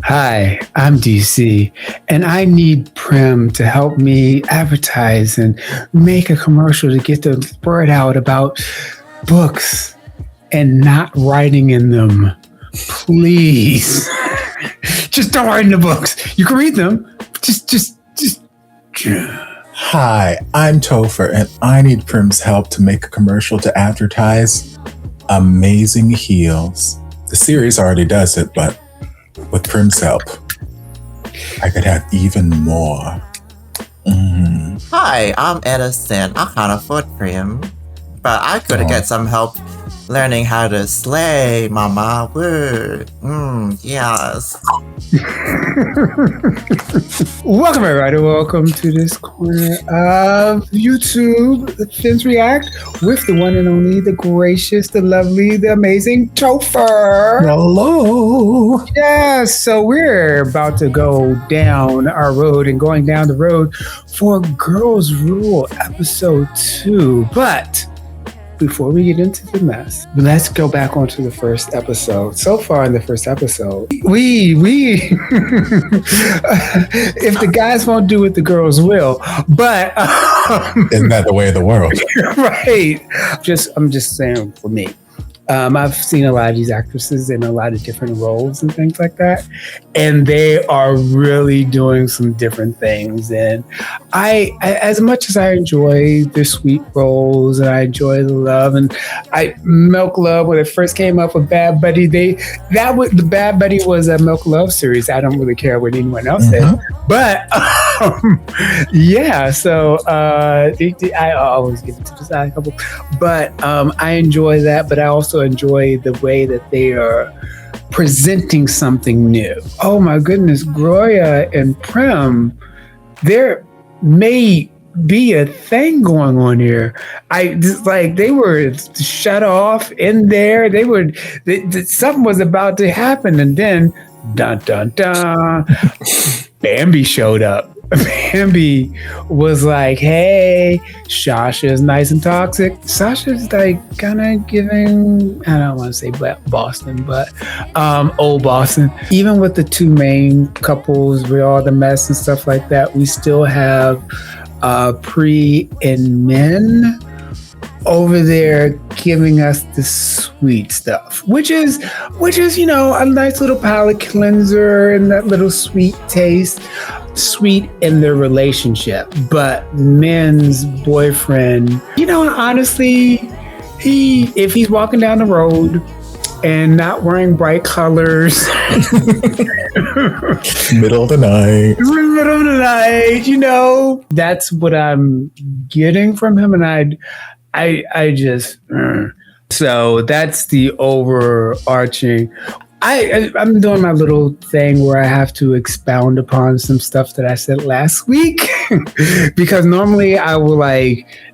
Hi, I'm DC, and I need Prim to help me advertise and make a commercial to get the word out about books and not writing in them. Please. Just don't write in the books. You can read them. Just. Hi, I'm Topher, and I need Prim's help to make a commercial to advertise Amazing Heels. The series already does it, but with Prim's help, I could have even more. Hi, I'm Edison. I can't afford Prim, but I could get some help learning how to slay, mama. Woo. Yes. Welcome, everybody. Welcome to this corner of YouTube, Femmes React, with the one and only, the gracious, the lovely, the amazing Topher. Hello. Yes, so we're about to go down our road and going down the road for Girls Rule episode 2. But before we get into the mess, let's go back onto the first episode. So far in the first episode, we if the guys won't do it, the girls will. But isn't that the way of the world? Right. I'm just saying for me. I've seen a lot of these actresses in a lot of different roles and things like that, and they are really doing some different things. And I as much as I enjoy the sweet roles and I enjoy the love, and MilkLove, when it first came up with Bad Buddy, the Bad Buddy was a MilkLove series. I don't really care what anyone else says, but yeah. So I always get into the side couple, but I enjoy that. But I also enjoy the way that they are presenting something new. Oh my goodness, Gloria and Prim, there may be a thing going on here. They were shut off in there. Something was about to happen, and then dun dun dun, Bambi showed up. Bambi was like, hey, Sasha's nice and toxic. Sasha's like kind of giving, I don't want to say Boston, but old Boston. Even with the two main couples with all the mess and stuff like that, we still have Pri and Min over there giving us the sweet stuff, which is, a nice little palate cleanser and that little sweet taste. Sweet in their relationship. But Min's boyfriend, honestly, if he's walking down the road and not wearing bright colors, middle of the night, that's what I'm getting from him. And I just so that's the overarching. I'm doing my little thing where I have to expound upon some stuff that I said last week because normally I will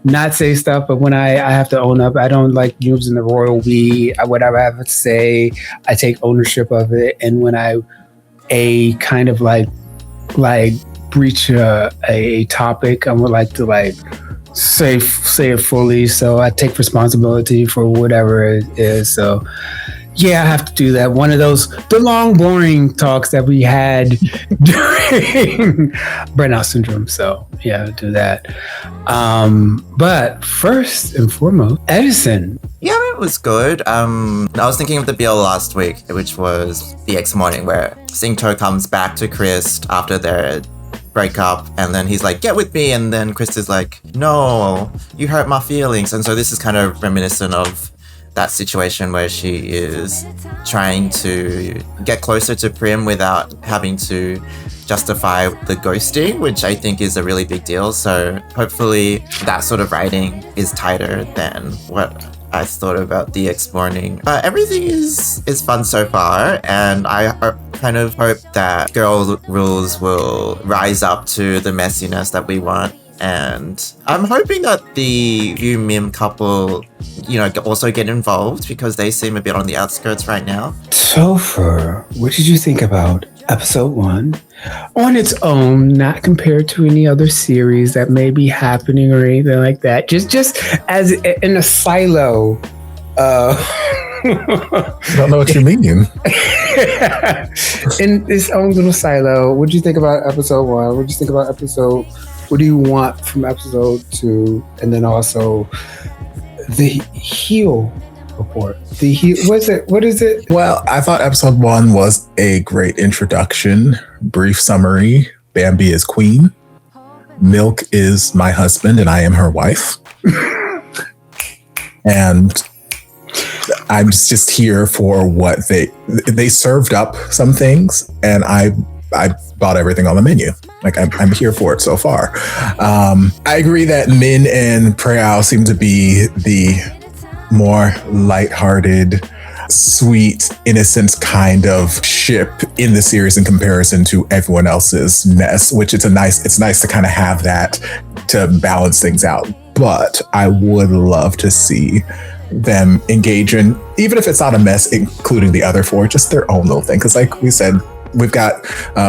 not say stuff, but when I have to own up, I don't like using the royal we. Whatever I have to say, I take ownership of it. And when I kind of breach a topic, I would like to say it fully. So I take responsibility for whatever it is. So yeah, I have to do that. One of the long, boring talks that we had during burnout syndrome. So yeah, I'll do that. But first and foremost, Edison. Yeah, it was good. I was thinking of the bill last week, which was the X morning, where Singto comes back to Chris after their breakup, and then he's like, get with me, and then Chris is like, no, you hurt my feelings. And so this is kind of reminiscent of that situation where she is trying to get closer to Prim without having to justify the ghosting, which I think is a really big deal. So hopefully that sort of writing is tighter than what I thought about the X morning. But everything is fun so far, and I kind of hope that Girl Rules will rise up to the messiness that we want. And I'm hoping that the ViewMim couple, also get involved because they seem a bit on the outskirts right now. Topher, what did you think about episode 1 on its own, not compared to any other series that may be happening or anything like that? Just as in a silo I don't know what you mean. In its own little silo, what do you think about episode 1? What do you think about episode? What do you want from episode 2? And then also the heel report. The heel. What is it? Well, I thought episode 1 was a great introduction. Brief summary: Bambi is queen. Milk is my husband, and I am her wife. And I'm just here for what they served up some things, and I bought everything on the menu. Like I'm here for it so far. I agree that Min and Prayal seem to be the more lighthearted, sweet, innocent kind of ship in the series in comparison to everyone else's mess, which it's nice to kind of have that to balance things out. But I would love to see them engage in, even if it's not a mess, including the other 4, just their own little thing. Because like we said, we've got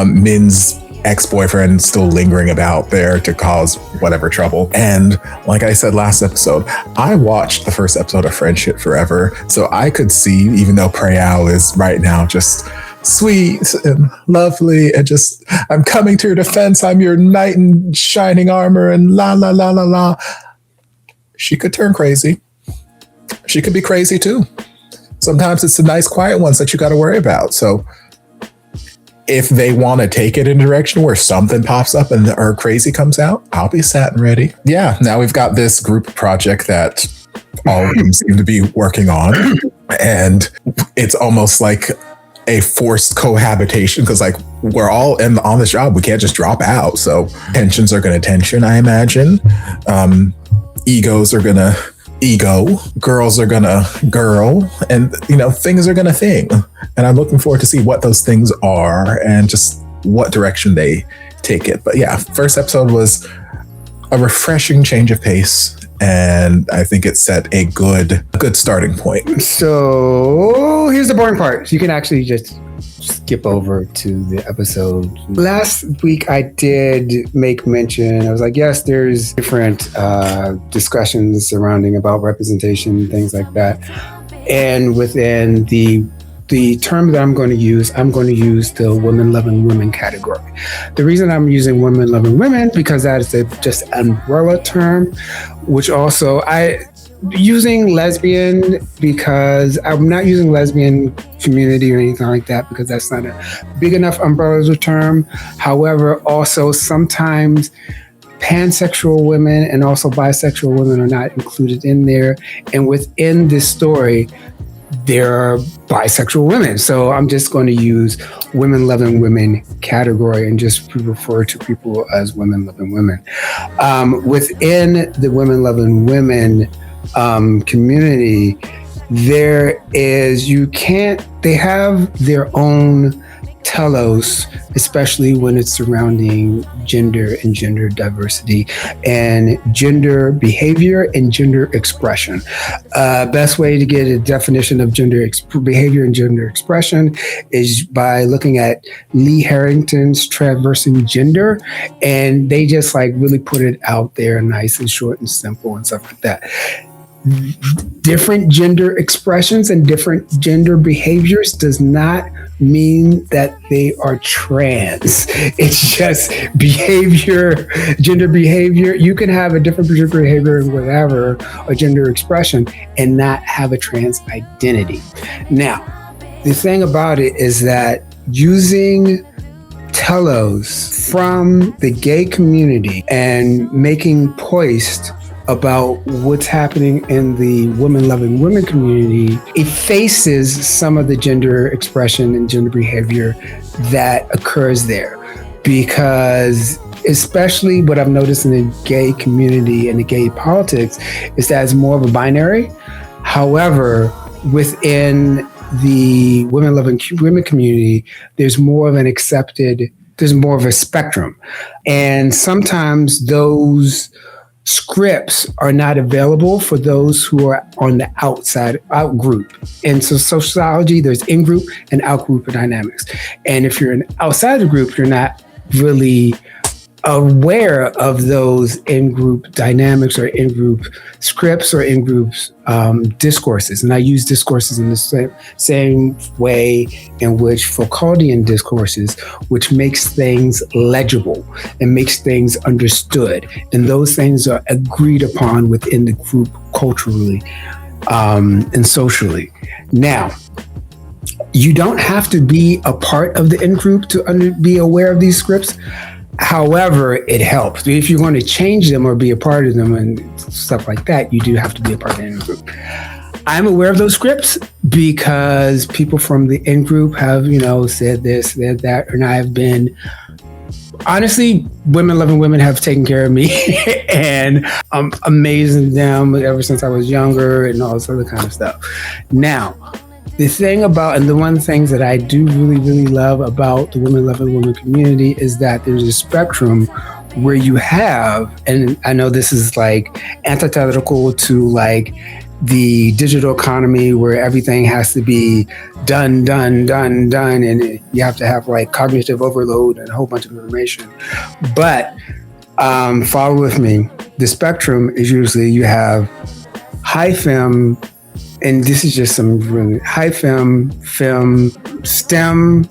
Min's ex-boyfriend still lingering about there to cause whatever trouble. And like I said last episode, I watched the first episode of Friendship Forever, so I could see, even though Prayal is right now just sweet and lovely and just, I'm coming to your defense, I'm your knight in shining armor and la la la la la, she could turn crazy. She could be crazy too. Sometimes it's the nice quiet ones that you got to worry about. So if they want to take it in a direction where something pops up and her crazy comes out, I'll be sat and ready. Yeah, now we've got this group project that all of them seem to be working on. And it's almost like a forced cohabitation because like we're all on this job. We can't just drop out. So tensions are going to tension, I imagine. Egos are going to ego, girls are gonna girl, and things are gonna thing. And I'm looking forward to see what those things are and just what direction they take it. But yeah, first episode was a refreshing change of pace, and I think it set a good starting point. So here's the boring part. You can actually just skip over to the episode. Last week I did make mention, I was like, yes, there's different discussions surrounding about representation, things like that. And within the term that I'm going to use the women loving women category. The reason I'm using women loving women, because that is just an umbrella term, which also using lesbian, because I'm not using lesbian community or anything like that, because that's not a big enough umbrella term. However, also sometimes pansexual women and also bisexual women are not included in there. And within this story, there are bisexual women. So I'm just going to use women loving women category and just refer to people as women loving women. Within the women loving women community, they have their own telos, especially when it's surrounding gender and gender diversity and gender behavior and gender expression. Best way to get a definition of gender behavior and gender expression is by looking at Lee Harrington's Traversing Gender, and they just like really put it out there nice and short and simple and stuff like that. Different gender expressions and different gender behaviors does not mean that they are trans. It's just behavior, gender behavior. You can have a different gender behavior and whatever, or gender expression, and not have a trans identity. Now, the thing about it is that using telos from the gay community and making posts about what's happening in the women-loving women community effaces some of the gender expression and gender behavior that occurs there. Because especially what I've noticed in the gay community and the gay politics is that it's more of a binary. However, within the women-loving women community, there's more of a spectrum. And sometimes those scripts are not available for those who are on the out group. And so sociology, there's in-group and out-group dynamics. And if you're outside the group, you're not really aware of those in-group dynamics or in-group scripts or in-group discourses. And I use discourses in the same way in which Foucauldian discourses, which makes things legible and makes things understood. And those things are agreed upon within the group culturally and socially. Now, you don't have to be a part of the in-group to be aware of these scripts. However, it helps. If you're going to change them or be a part of them and stuff like that, you do have to be a part of the in-group. I'm aware of those scripts because people from the in-group have, said this, said that, and I have been, honestly, Women Loving Women have taken care of me and I'm amazing them ever since I was younger and all this other kind of stuff. Now, the thing about, and the one things that I do really, really love about the Women Loving Women community is that there's a spectrum where you have, and I know this is like antithetical to like the digital economy where everything has to be done, and you have to have like cognitive overload and a whole bunch of information. But follow with me. The spectrum is usually you have high femme, and this is just some really high femme, STEM.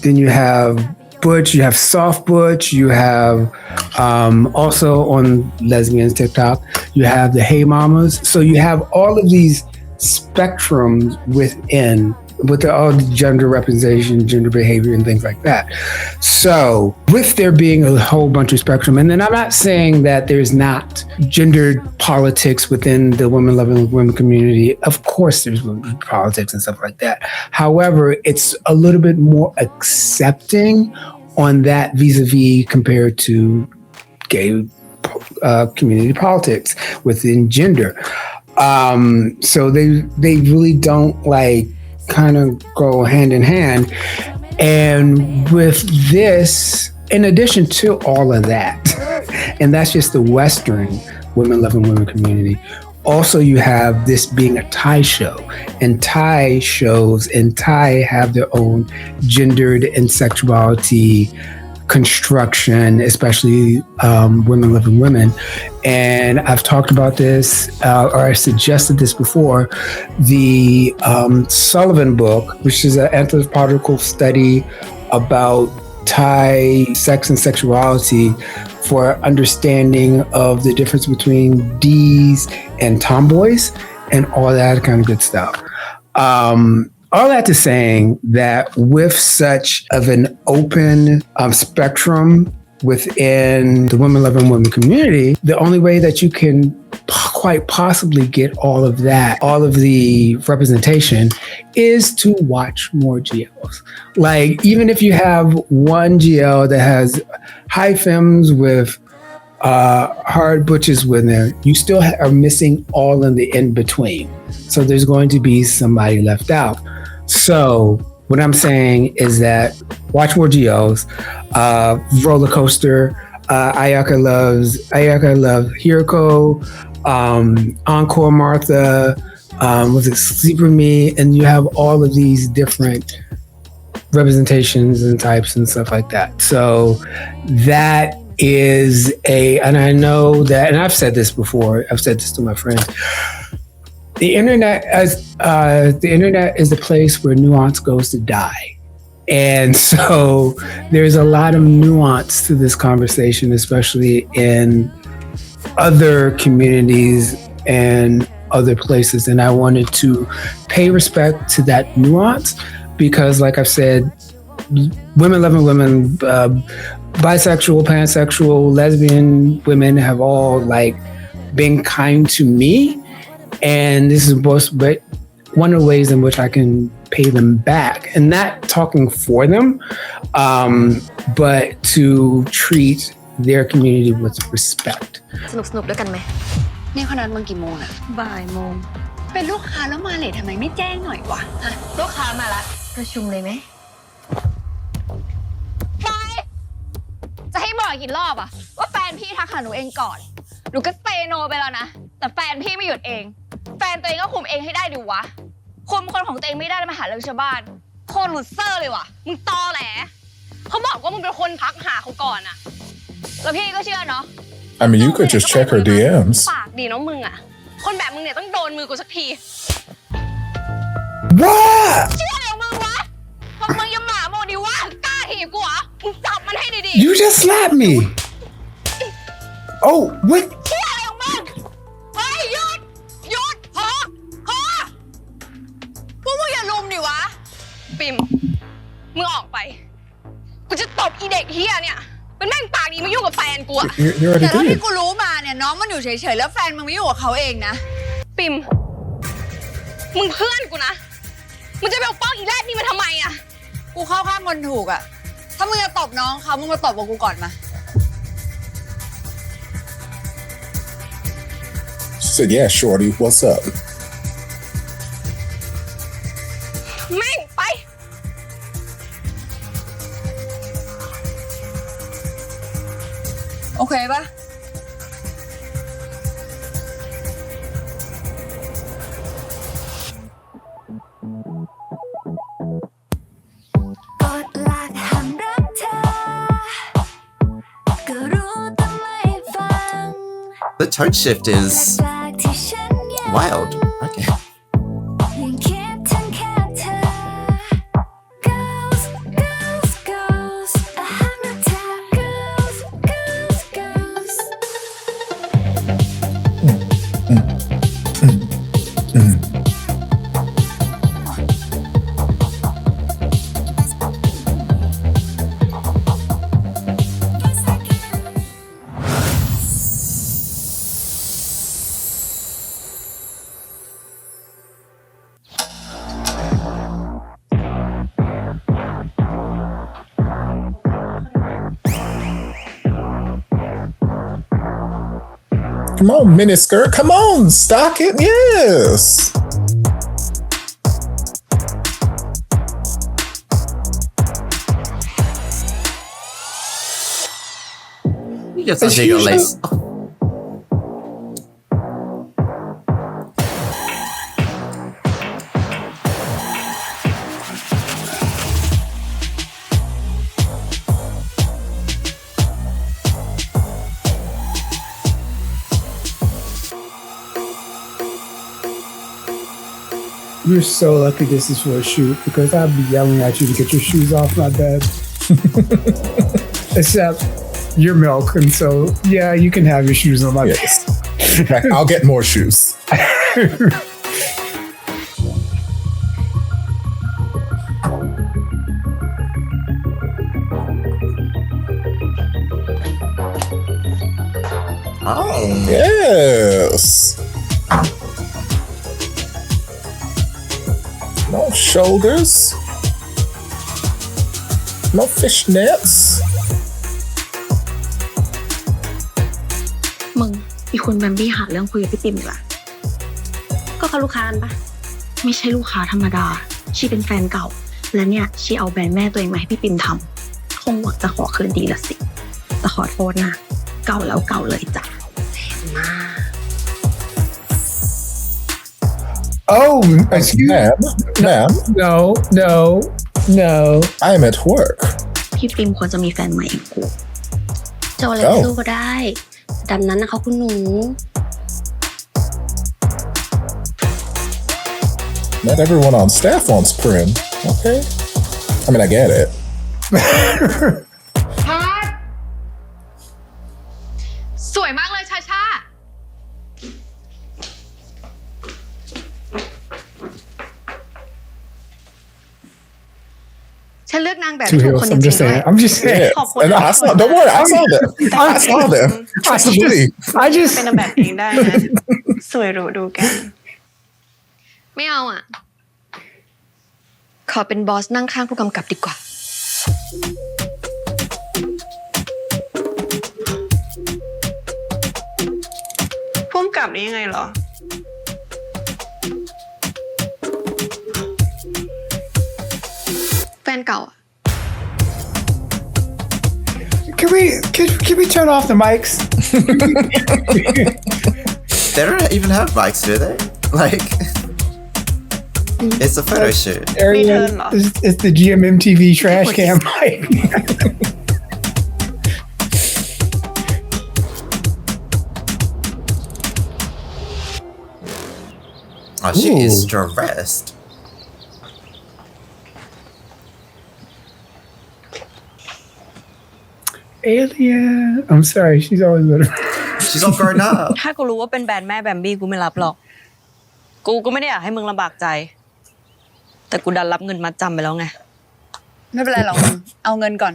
Then you have butch, you have soft butch, you have also on lesbians TikTok, you have the hey mamas. So you have all of these spectrums within with all the gender representation, gender behavior, and things like that. So with there being a whole bunch of spectrum, and then I'm not saying that there's not gendered politics within the Women Loving Women community. Of course there's politics and stuff like that. However, it's a little bit more accepting on that vis-a-vis compared to gay community politics within gender. So they really don't like kind of go hand in hand. And with this, in addition to all of that, and that's just the Western Women Loving Women community, also you have this being a Thai show, and Thai shows and Thai have their own gendered and sexuality construction, especially Women Loving Women. And I've talked about this, or I suggested this before, the Sullivan book, which is an anthropological study about Thai sex and sexuality for understanding of the difference between D's and tomboys and all that kind of good stuff. All that to saying that with such of an open spectrum within the Women Loving Women community, the only way that you can quite possibly get all of that, all of the representation, is to watch more GLs. Like, even if you have one GL that has high femmes with hard butches with there, you still are missing all in the in-between. So there's going to be somebody left out. So what I'm saying is that watch more GLs, Roller Coaster, Ayaka loves Hiroko, Encore Martha, was it Sleep With Me? And you have all of these different representations and types and stuff like that. So that is and I know that, and I've said this before, I've said this to my friends, the internet is the place where nuance goes to die. And so there's a lot of nuance to this conversation, especially in other communities and other places. And I wanted to pay respect to that nuance because, like I've said, Women Loving Women, bisexual, pansexual, lesbian women have all like been kind to me. And this is one of the ways in which I can pay them back, and not talking for them, but to treat their community with respect. สนุกด้วยกันไหมนี่เขานัดมึงกี่โมงอะบ่ายโมงเป็นลูกค้าแล้วมาเลททำไมไม่แจ้งหน่อยวะฮะลูกค้ามาละประชุมเลยไหมไปจะให้บอกกี่รอบอะว่าแฟนพี่ทักหาหนูเองก่อนหนูก็เซโนไปแล้วนะแต่แฟนพี่ไม่หยุดเองแฟนตัวเองก็คุมเองให้ได้ดิวะคุมคนของตัวเองไม่ได้แล้วมาหาเรื่องชาวบ้านโคตรหลุดเซอร์เลยวะมึงตอแหลเขาบอกว่ามึงเป็นคนทักหาเขาก่อนอะ แล้วพี่ก็เชื่อเนาะ I mean, you could just check her DMs. ปากดีเนาะมึงอะคนแบบมึงเนี่ยต้องโดนมือกูสักที What? เชื่ออะไรของมึงวะพวกมึงยังหมาโมดิวะกล้าถีบกูเหรอมึงจับมันให้ดี You just slapped me. Oh, what? ๆเชื่ออะไรของมึงเฮ้ยหยุดพอพวกมึงอย่าลุมดิวะปิมมึงออกไปกูจะตบอีเด็กเฮียเนี่ยเป็นแม่งปากดีมายุ่งกับแฟนกูอะ You already แต่เท่าที่ did. กูรู้มาเนี่ยน้องมันอยู่เฉยๆแล้วแฟนมึงไม่อยู่กับเขาเองนะ ปิมมึงเพื่อนกูนะมึงจะไปปกป้องอีแรดนี่มาทำไมอะ กูเข้าข้างคนถูกอะถ้ามึงจะตบน้องเขามึงมาตบกับกูก่อนมา She said, "Yeah, shorty, what's up?" แม่งไป โอเคปะ กดหลักห้ามรักเธอก็รู้แต่ไม่ฟัง The tone shift is จากที่ฉันยัง wild. Okay. ยังคิดถึงแค่เธอ Girls Girls Girls ห้ามรักเธอ Girls Girls Girls Come on, miniskirt. Come on, stock it. Yes. You get some bigger lace. You're so lucky this is for a shoot because I'd be yelling at you to get your shoes off my bed. Except you're Milk, and so yeah, you can have your shoes on my bed. Yes. In fact, I'll get more shoes. Oh. Yes. No shoulders. No fishnets. มึงอีคุณแบมบี้หาเรื่องคุยกับพี่ปิ่มอีกละก็เขาลูกค้ากันปะไม่ใช่ลูกค้าธรรมดาชีเป็นแฟนเก่าและเนี่ยชีเอาแบรนด์แม่ตัวเองมาให้พี่ปิ่มทำคงหวังจะขอคืนดีละสิแต่ขอโทษนะเก่าแล้วเก่าเลยจ้ะเจ็บมาก Oh, excuse me. Ma'am, No. I'm at work. พี่ปิ่มควรจะมีแฟนใหม่อย่างกูเจ้าอะไรสู้ก็ได้ดำนั้นนะเขาคุณหนู Not everyone on staff wants prim. Okay. I mean, I get it. สวยมากเลยชาชาฉันเลือกนางแบบ Two ถูกคน heels. จ I'm ริ just งๆด้วย saying. I'm just saying. Yeah. And I saw, don't worry, I saw them. I saw them. Trust me. I just. เป็นแบบเองได้นะสวยหรูดูกัน ไม่เอาอ่ะ ขอเป็นบอสนั่งข้างผู้กำกับดีกว่า พุ่มกลับได้ยังไงเหรอ แฟนเก่าอ่ะ Can we turn off the mics? They don't even have mics, do they? Like, it's a photo shoot. Arian, it's the GMMTV trash cam mic. Oh, she Ooh. is stressed. Alien. I'm sorry. She's always better. She's all grown up. ถ้ากูรู้ว่าเป็นแบรนด์แม่แบมบี้กูไม่รับหรอก กูก็ไม่ได้อยากให้มึงลำบากใจ แต่กูดันรับเงินมัดจำไปแล้วไง ไม่เป็นไรหรอกมึง เอาเงินก่อน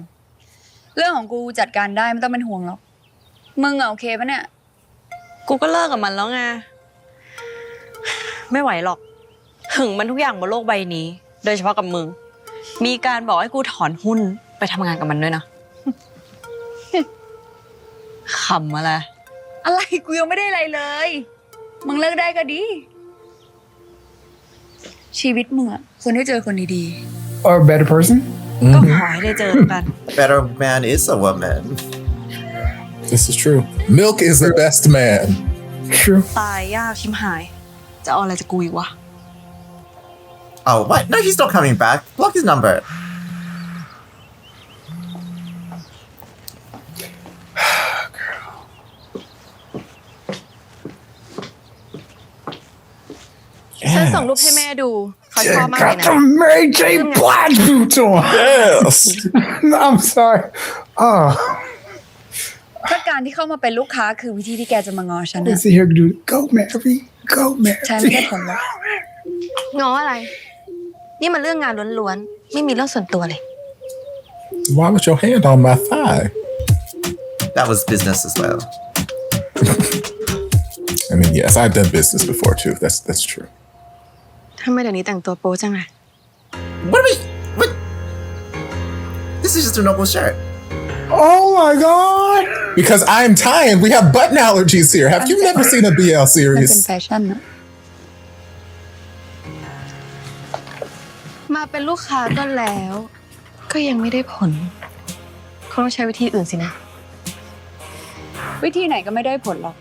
เรื่องของกูจัดการได้ไม่ต้องเป็นห่วงหรอก มึงโอเคปะเนี่ย กูก็เลิกกับมันแล้วไง ไม่ไหวหรอก หึงมันทุกอย่างบนโลกใบนี้ โดยเฉพาะกับมึง มีการบอกให้กูถอนหุ้นไปทำงานกับมันด้วยนะ ขำอะไร อะไรกูยังไม่ได้อะไรเลย มึงเลิกได้ก็ดี ชีวิตมึงอะควรได้เจอคนดี Or a better person. ๆ ก็ขอให้ได้เจอแล้วกัน Better man is a woman. This is true. Milk is the best man. True. ตายยากชิมหาย จะเอาอะไรจากกูอีกวะ Oh, what? No, he's not coming back. Block his number.ฉันส่งรูปให้แม่ดู เขาชอบมากเลย Got นะ the Mary J. Blige boots on. Yes. I'm sorry. Oh, ถ้าการที่เข้ามาเป็นลูกค้าคือวิธีที่แกจะมางอฉัน let's อะ see here. Do go, Mary. Go, Mary. ใช้ไม่ได้ผลหรอก ง้ออะไร นี่มันเรื่องงานล้วนๆ ไม่มีเรื่องส่วนตัวเลย Why was your hand on my thigh? That was business as well. I mean, yes, I've done business before too. That's true. ทำไมเดี๋ยวนี้แต่งตัวโป๊จังเลย What are we? What? This is just a normal shirt. Oh my God. Because I'm Thai and we have button allergies here. Have you never seen a BL มันเป็น series? แฟชั่นนะ มาเป็นลูกค้าก็แล้ว ก็ยังไม่ได้ผลคงต้องใช้วิธีอื่นสินะ วิธีไหนก็ไม่ได้ผลหรอก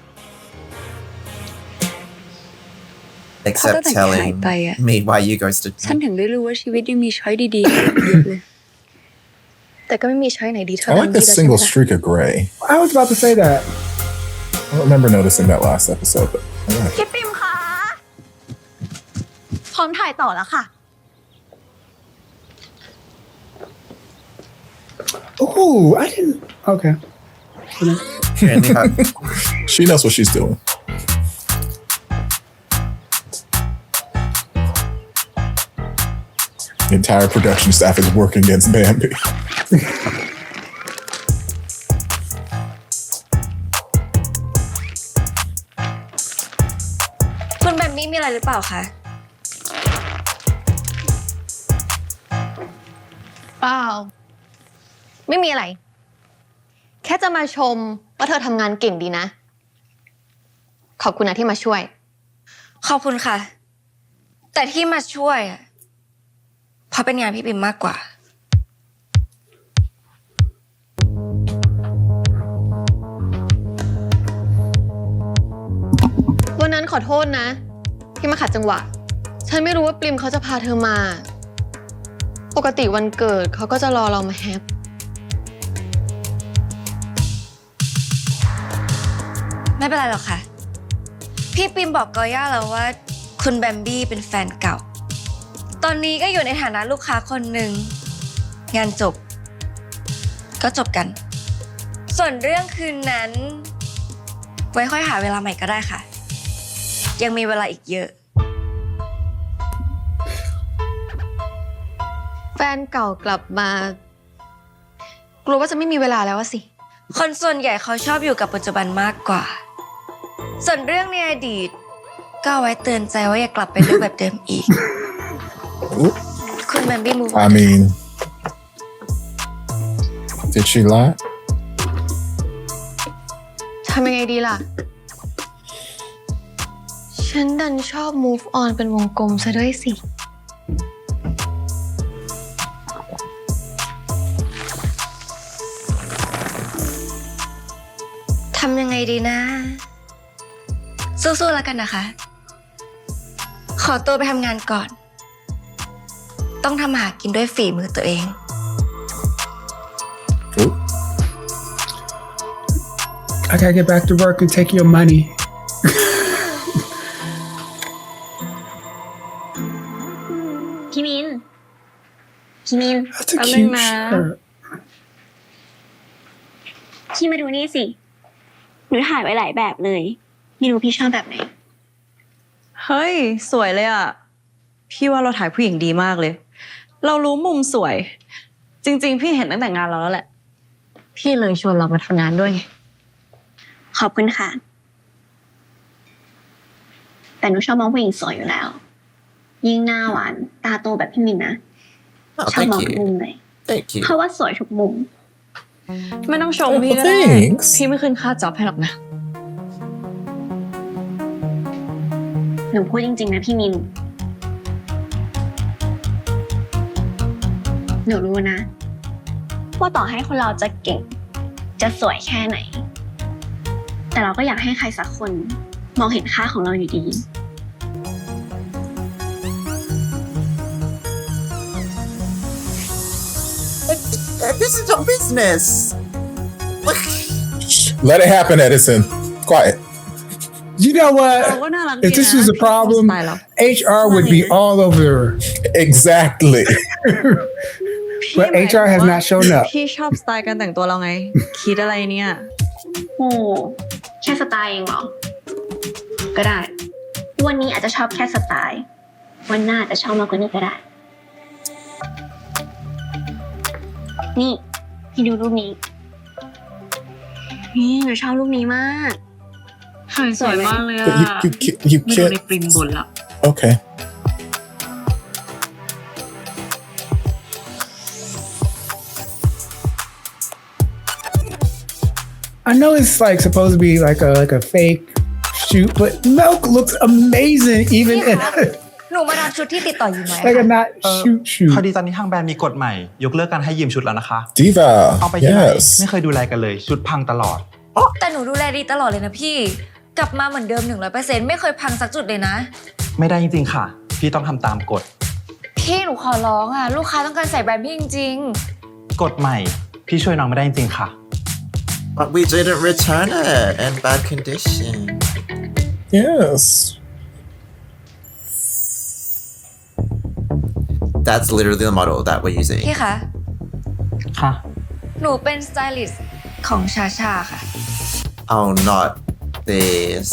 Except How did I telling hide by it? me why you ghosted ฉัน me. ถึงได้รู้ว่าชีวิตยังมีช้อยดีๆเยอะเลย แต่ก็ไม่มีช้อยไหนดีเท่า I ดัง like ดี this แล้ว single ใช่ไหม streak of gray. I was about to say that. I don't remember noticing that last episode, but I like it. พี่ปิมคะพร้อมถ่ายต่อแล้วค่ะ Oh, I didn't. Okay. She knows what she's doing. The entire production staff is working against Bambi. คุณแบบนี้มีอะไรหรือเปล่าคะ เปล่า ไม่มีอะไร แค่จะมาชมว่าเธอทำงานเก่งดีนะ ขอบคุณนะที่มาช่วย ขอบคุณค่ะ แต่ที่มาช่วยอะเพราะเป็นงานพี่ปิมมากกว่า วันนั้นขอโทษนะ ที่มาขัดจังหวะ ฉันไม่รู้ว่าปริมเขาจะพาเธอมา ปกติวันเกิดเขาก็จะรอเรามาแฮป ไม่เป็นไรหรอกค่ะ พี่ปิมบอกกอย่าแล้วว่า คุณแบมบี้เป็นแฟนเก่า ตอนนี้ก็อยู่ในฐานะลูกค้าคนหนึ่ง งานจบ ก็จบกัน ส่วนเรื่องคืนนั้น ไว้ค่อยหาเวลาใหม่ก็ได้ค่ะ ยังมีเวลาอีกเยอะ แฟนเก่ากลับมา กลัวว่าจะไม่มีเวลาแล้วอะสิ คนส่วนใหญ่เขาชอบอยู่กับปัจจุบันมากกว่า ส่วนเรื่องในอดีต ก็เอาไว้เตือนใจว่าอย่ากลับไปเรื่องแบบเดิมอีก Oop. คุณแบมบี้มูฟ I mean, did she lie? ทำยังไงดีล่ะ ฉันดันชอบ move on เป็นวงกลมซะด้วยสิ ทำยังไงดีนะ สู้ๆแล้วกันนะคะ ขอตัวไปทำงานก่อน ต้องทำหากินด้วยฝีมือตัวเอง Oop. I gotta get back to work and take your money. พี่มิน That's a I cute mean, shirt. พี่มาดูนี่สิหนูถ่ายไว้หลายแบบเลยไม่รู้พี่ชอบแบบไหน เฮ้ยสวยเลยอ่ะพี่ว่าเราถ่ายผู้หญิงดีมากเลย เรารู้มุมสวย จริงๆพี่เห็นตั้งแต่งานเราแล้วแหละพี่เลยชวนเรามาทำงานด้วยไง ขอบคุณค่ะ แต่หนูชอบมองผู้หญิงสวยอยู่แล้ว ยิ่งหน้าหวานตาโตแบบพี่มินนะ Oh, ชอบมอง thank ทุกมุ you. มเลย Thank you. เพราะว่าสวยทุกมุม ไม่ต้องชมพี่ก็ได้ Thanks. พี่ไม่ขึ้นค่าจ็อบให้หรอกนะ หนูพูดจริงๆนะพี่มิน หนูรู้นะ ว่าต่อให้คนเราจะเก่ง จะสวยแค่ไหน แต่เราก็อยากให้ใครสักคนมองเห็นค่าของเราอยู่ดี This is your business. Let it happen, Edison. Quiet. You know เราก็ what? น่ารักดี If this นะ was a problem, สไตล์เรา HR would be all over. Exactly. But HR has not shown up. พี่ชอบสไตล์การแต่งตัวเราไง คิดอะไรเนี่ย โอ้แค่สไตล์เองเหรอ ก็ได้ วันนี้อาจจะชอบแค่สไตล์ วันหน้าอาจจะชอบมากกว่านี้ก็ได้ นี่พี่ดูรูปนี้ นี่หนูชอบรูปนี้มาก สวยมากเลยอะ But you ไม่ดูใน can't. ปริมบนละ Okay. I know it's like supposed to be like a fake shoot, but Milk looks amazing even in หนูมาทำชุดที่ติดต่ออยู่ไหม like a not shoot พอดีตอนนี้ทางแบรนด์มีกฎใหม่ ยกเลิกการให้ยืมชุดแล้วนะคะ Diva. เอาไปที่ไหน Yes. ไม่เคยดูแลกันเลย ชุดพังตลอด แต่หนูดูแลดีตลอดเลยนะพี่ กลับมาเหมือนเดิม 100% ไม่เคยพังสักจุดเลยนะ ไม่ได้จริงๆค่ะ พี่ต้องทำตามกฎ พี่หนูขอร้องอ่ะ ลูกค้าต้องการใส่แบรนด์พี่จริง กฎใหม่ พี่ช่วยน้องไม่ได้จริงๆค่ะ But we didn't return it in bad condition. Yes. That's literally the model that we're ๆ using. พี่คะ ค่ะ หนูเป็นสไตลิสต์ของชาชาค่ะ Oh, not this.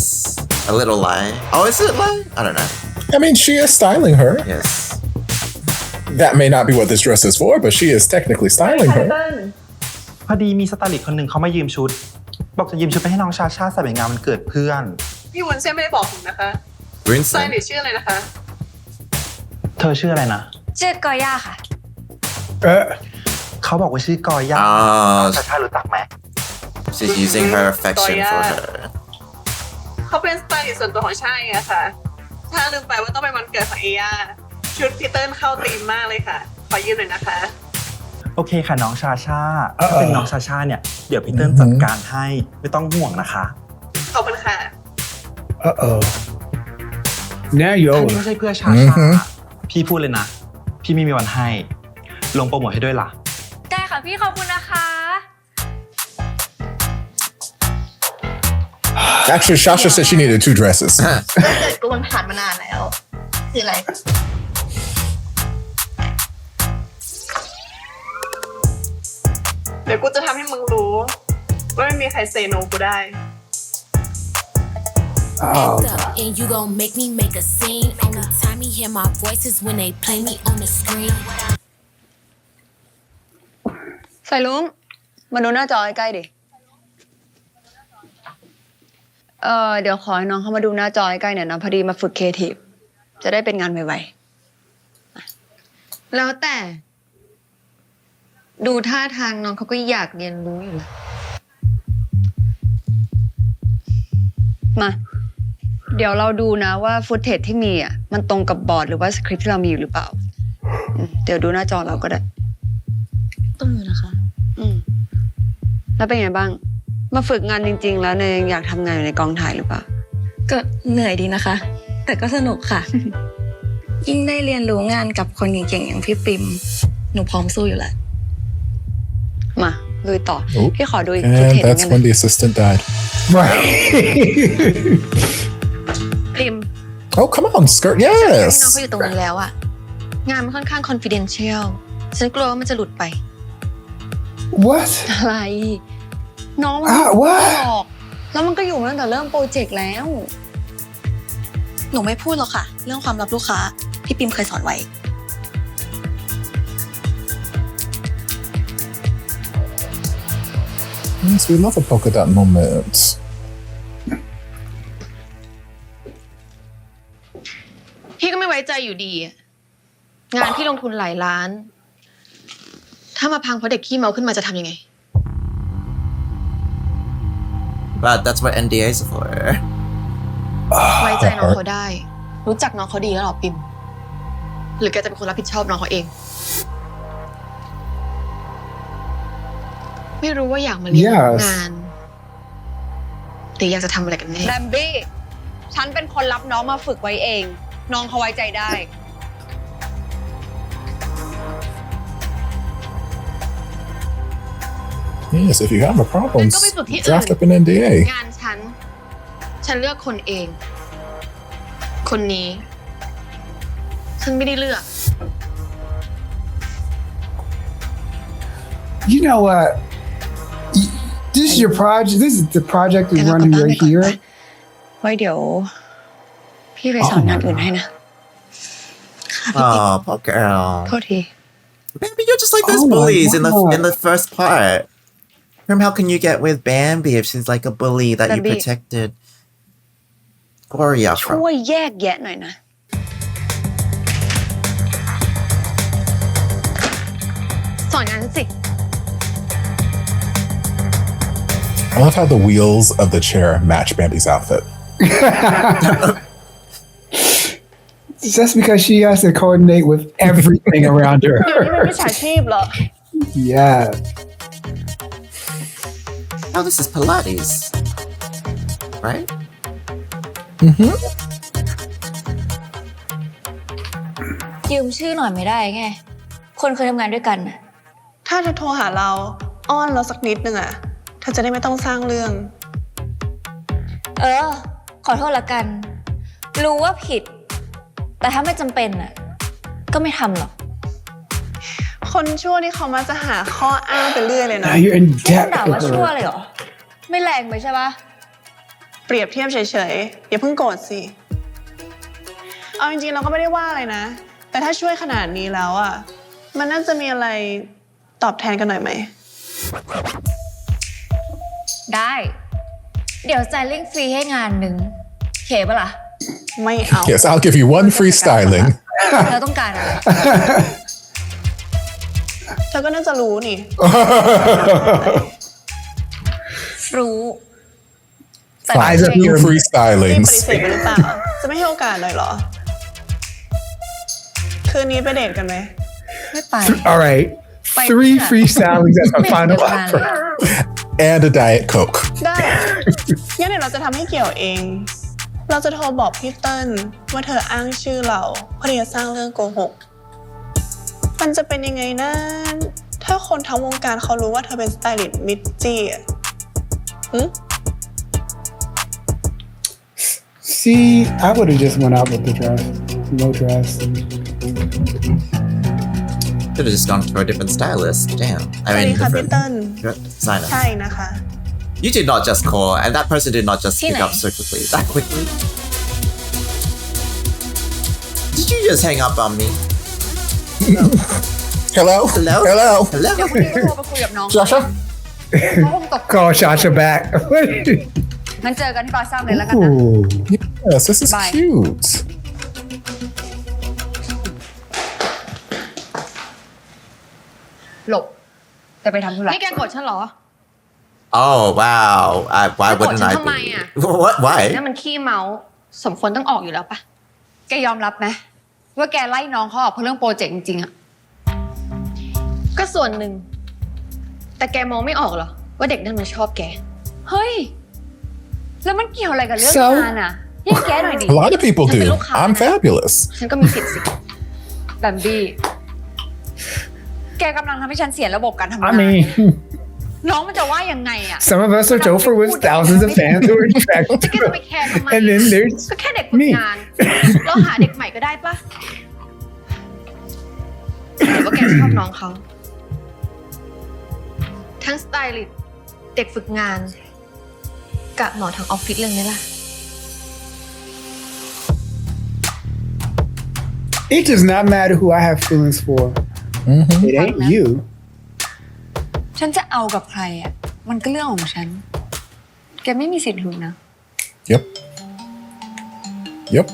A little lie. Oh, is it lie? I don't know. I mean, she is styling her. Yes. That may not be what this dress is for, but she is technically styling her. พอดีมีสไตลิสต์คนหนึ่งเขามายืมชุด บอกจะยืมชุดไปให้น้องชาชาใส่ไปงานวันเกิดเพื่อน พี่วุ้นเส้นไม่ได้บอกผมนะคะสไต Vincent. ลิสต์ชื่ออะไรนะคะ เธอชื่ออะไรนะ ชื่อกอย่าค่ะ เขาบอกว่าชื่อกอย่า Ah, ชาชารู้จักไหม she's using her affection for her. เขาเป็นสไตลิสต์ส่วนตัวของชาไงค่ะ ถ้าลืมไปว่าต้องเป็นวันเกิดของเอย่าชุดพี่เติ้ลเข้าธีมมากเลยค่ะ ขอยืมหน่อยนะคะ โอเคค่ะน้องชาชาถ้าเป็นน้องชาชาเนี่ย เดี๋ยวพี่เติ้ลจัดการให้ ไม่ต้องห่วงนะคะ ขอบคุณค่ะ Uh-oh. Now ถ้า you're นี่ over. ไม่ใช่เพื่อชาชา พี่พูดเลยนะ พี่ไม่มีวันให้ ลงโปรโมทให้ด้วยล่ะ ได้ค่ะพี่ขอบคุณนะคะ Actually, Shasha said she needed 2 dresses. เกิดกูมันผ่านมานานแล้วคืออะไร เดี๋ยวกูจะทำให้มึงรู้ว่าไม่มีใครเซโนกูได้ Oh, Act up and you gon' make me make a scene. Only time you hear my voice is when they play me on the screen. ใส่ลุงมาดูหน้าจอใกล้ๆดิ เดี๋ยวขอให้น้องเข้ามาดูหน้าจอใกล้ๆเนี่ยนะพอดีมาฝึกครีเอทีฟจะได้เป็นงานไวๆแล้วแต่ ดูท่าทางน้องเขาก็อยากเรียนรู้อยู่นะมา เดี๋ยวเราดูนะว่าฟุตเทจที่มีอ่ะมันตรงกับบอร์ดหรือว่าสคริปต์ที่เรามีอยู่หรือเปล่าเดี๋ยวดูหน้าจอเราก็ได้ ต้องดูนะคะ แล้วเป็นไงบ้าง มาฝึกงานจริง ๆ แล้วเนี่ยยังอยากทำงานอยู่ในกองถ่ายหรือเปล่า ก็เหนื่อยดีนะคะ แต่ก็สนุกค่ะ ยิ่งได้เรียนรู้งานกับคนเก่งๆอย่างพี่ปิมหนูพร้อมสู้อยู่แล้ว มาลุยต่อ Oh, พี่ขอดูอีกฟุต And เทจ that's นึง when นะ the assistant died. right. ปิม Oh, come on, skirt. ที่น้อง Yes. เขาอยู่ตรงนั้นแล้วอะงานมันค่อนข้าง confidential ฉันกลัวว่ามันจะหลุดไป What? อะไร น้องมัน what? หลอกแล้วมันก็อยู่มาตั้งแต่เริ่มโปรเจกต์แล้ว หนูไม่พูดหรอกค่ะ เรื่องความลับลูกค้า พี่ปิมเคยสอนไว้ Yes, we love a polka dot moment. พี่ก็ไม่ไว้ใจอยู่ดีอะงานพี่ลงทุนหลายล้าน ถ้ามาพังเพราะเด็กขี้เมาขึ้นมาจะทำยังไง But that's what NDAs are for. ไว้ใจน้องเขาได้ รู้จักน้องเขาดีแล้วหรอปิม หรือแกจะเป็นคนรับผิดชอบน้องเขาเอง ไม่รู้ว่าอยากมาเรียน Yes. งานหรืออยากจะทำอะไรกันแน่ แบมบี้ฉันเป็นคนรับน้องมาฝึกไว้เอง น้องเขาไว้ใจได้ Yes, if you have a problem, ก็ไปฝึกที่อื่น draft up an NDA. งานฉันเลือกคนเอง คนนี้ ฉันไม่ได้เลือก You know what? This is your project. This is the project is running right here. ไว้เดี๋ยว พี่ไปสอนงานอื่นให้นะ Oh, poor girl. โทษที Bambi, you're just like those Oh my bullies in God. the first part. How can you get with Bambi if she's like a bully that you Bambi. protected Gloria ช่ from? วยแยกแยะหน่อยนะ สอนงานฉันสิ I love how the wheels of the chair match Bambi's outfit. Just because she has to coordinate with everything around เดี๋ยว her. นี้เป็นมิจฉาชีพเหรอ Yeah. Oh, this is Pilates. Right? ยืมชื่อหน่อยไม่ได้ไง คนเคยทำงานด้วยกันน่ะ ถ้าเธอโทรหาเราอ้อนเราสักนิดนึงอะเธอจะได้ไม่ต้องสร้างเรื่อง ขอโทษละกัน รู้ว่าผิด แต่ถ้าไม่จำเป็นน่ะ ก็ไม่ทำหรอก คนชั่วนี่เขามักจะหาข้ออ้างไปเรื่อยเลยนะ Now you're in นี่ debt ด่า with ว่าชั่ว her. เลยเหรอ ไม่แรงไปใช่ปะ เปรียบเทียบเฉยๆ อย่าเพิ่งโกรธสิ เอาจริงๆเราก็ไม่ได้ว่าอะไรนะ แต่ถ้าช่วยขนาดนี้แล้วอ่ะ มันน่าจะมีอะไรตอบแทนกันหน่อยไหม ได้ เดี๋ยวสไตลิ่งฟรีให้งานหนึ่งเขปะล่ะ ไม่เอา Yes, I'll give you one free styling. เราต้องการอะไร เธอก็น่าจะรู้นี่ รู้ แต่ Eyes up 2 here. free นี่ป stylings. ฏิเสธไปหรือเปล่า จะไม่ให้โอกาสเลยเหรอ คืนนี้ไปเดทกันไหม ไม่ไป All right. 3 free stylings as a final offer. And a Diet Coke. ได้ งั้นเดี๋ยวเราจะทำให้เกี่ยวเอง เราจะโทรบอกพี่เติ้ลว่าเธออ้างชื่อเราเพื่อที่จะสร้างเรื่องโกหก มันจะเป็นยังไงนะ ถ้าคนทั้งวงการเขารู้ว่าเธอเป็นสไตลิสต์มิดจี้อะ See, I would have just went out with the dress. No dress. Could have just gone to a different stylist. Damn. สวัส I ดี mean, ค่ะพี่ different เติ้ล designer. ใช่นะคะ You did not just call, and that person did not just pick Tina. up so quickly. That quickly? Did you just hang up on me? Hello? Hello? Hello? เดี๋ยว Hello? คนนี้ก็โทรไปคุยกับน้อง Joshua? เขาคงตก Call Shasha back. งั้นเจอกันที่บาร์ซัมเลยแล้วกันนะ Ooh. Yes, this is Bye. cute. หลบ แต่ไปทำธุระนี่แกกดฉันเหรอ Oh, wow. Why จะกด wouldn't ฉัน I ทำไม be? อ่ะ What? Why? นี่มันขี้เมา สมควรต้องออกอยู่แล้วปะแกยอมรับไหมว่าแกไล่น้องเขาออกเพราะเรื่องโปรเจกต์จริงๆอะ ก็ส่วนหนึ่ง แต่แกมองไม่ออกเหรอ ว่าเด็กนั่นมันชอบแก เฮ้ย แล้วมันเกี่ยวอะไรกับเรื่อง So- งานอ่ะยิ่งแกหน่อยดิ A lot of people do. I'm fabulous. ฉันก็มีสิทธิ์สิ แบมบี้ แกกำลังทำให้ฉันเสียระบบการทำงาน I mean, น้องมันจะว่ายังไงอ่ะ some of us are Topher with thousands of fans who are แก attracted จะ to ไป it. แคร์ทำไม And then there's ก็แค่เด็กฝึกงาน เราหาเด็กใหม่ก็ได้ปะ จะเห็นว่าแกชอบน้องเขา ทั้งสไตลิสต์เด็กฝึกงานกับหมอทางออฟฟิศเลยไหมล่ะ It does not matter who I have feelings for. It ain't you. ฉันจะเอากับใครอ่ะ มันก็เรื่องของฉัน แกไม่มีสิทธิ์หึงนะ Yep. Yep.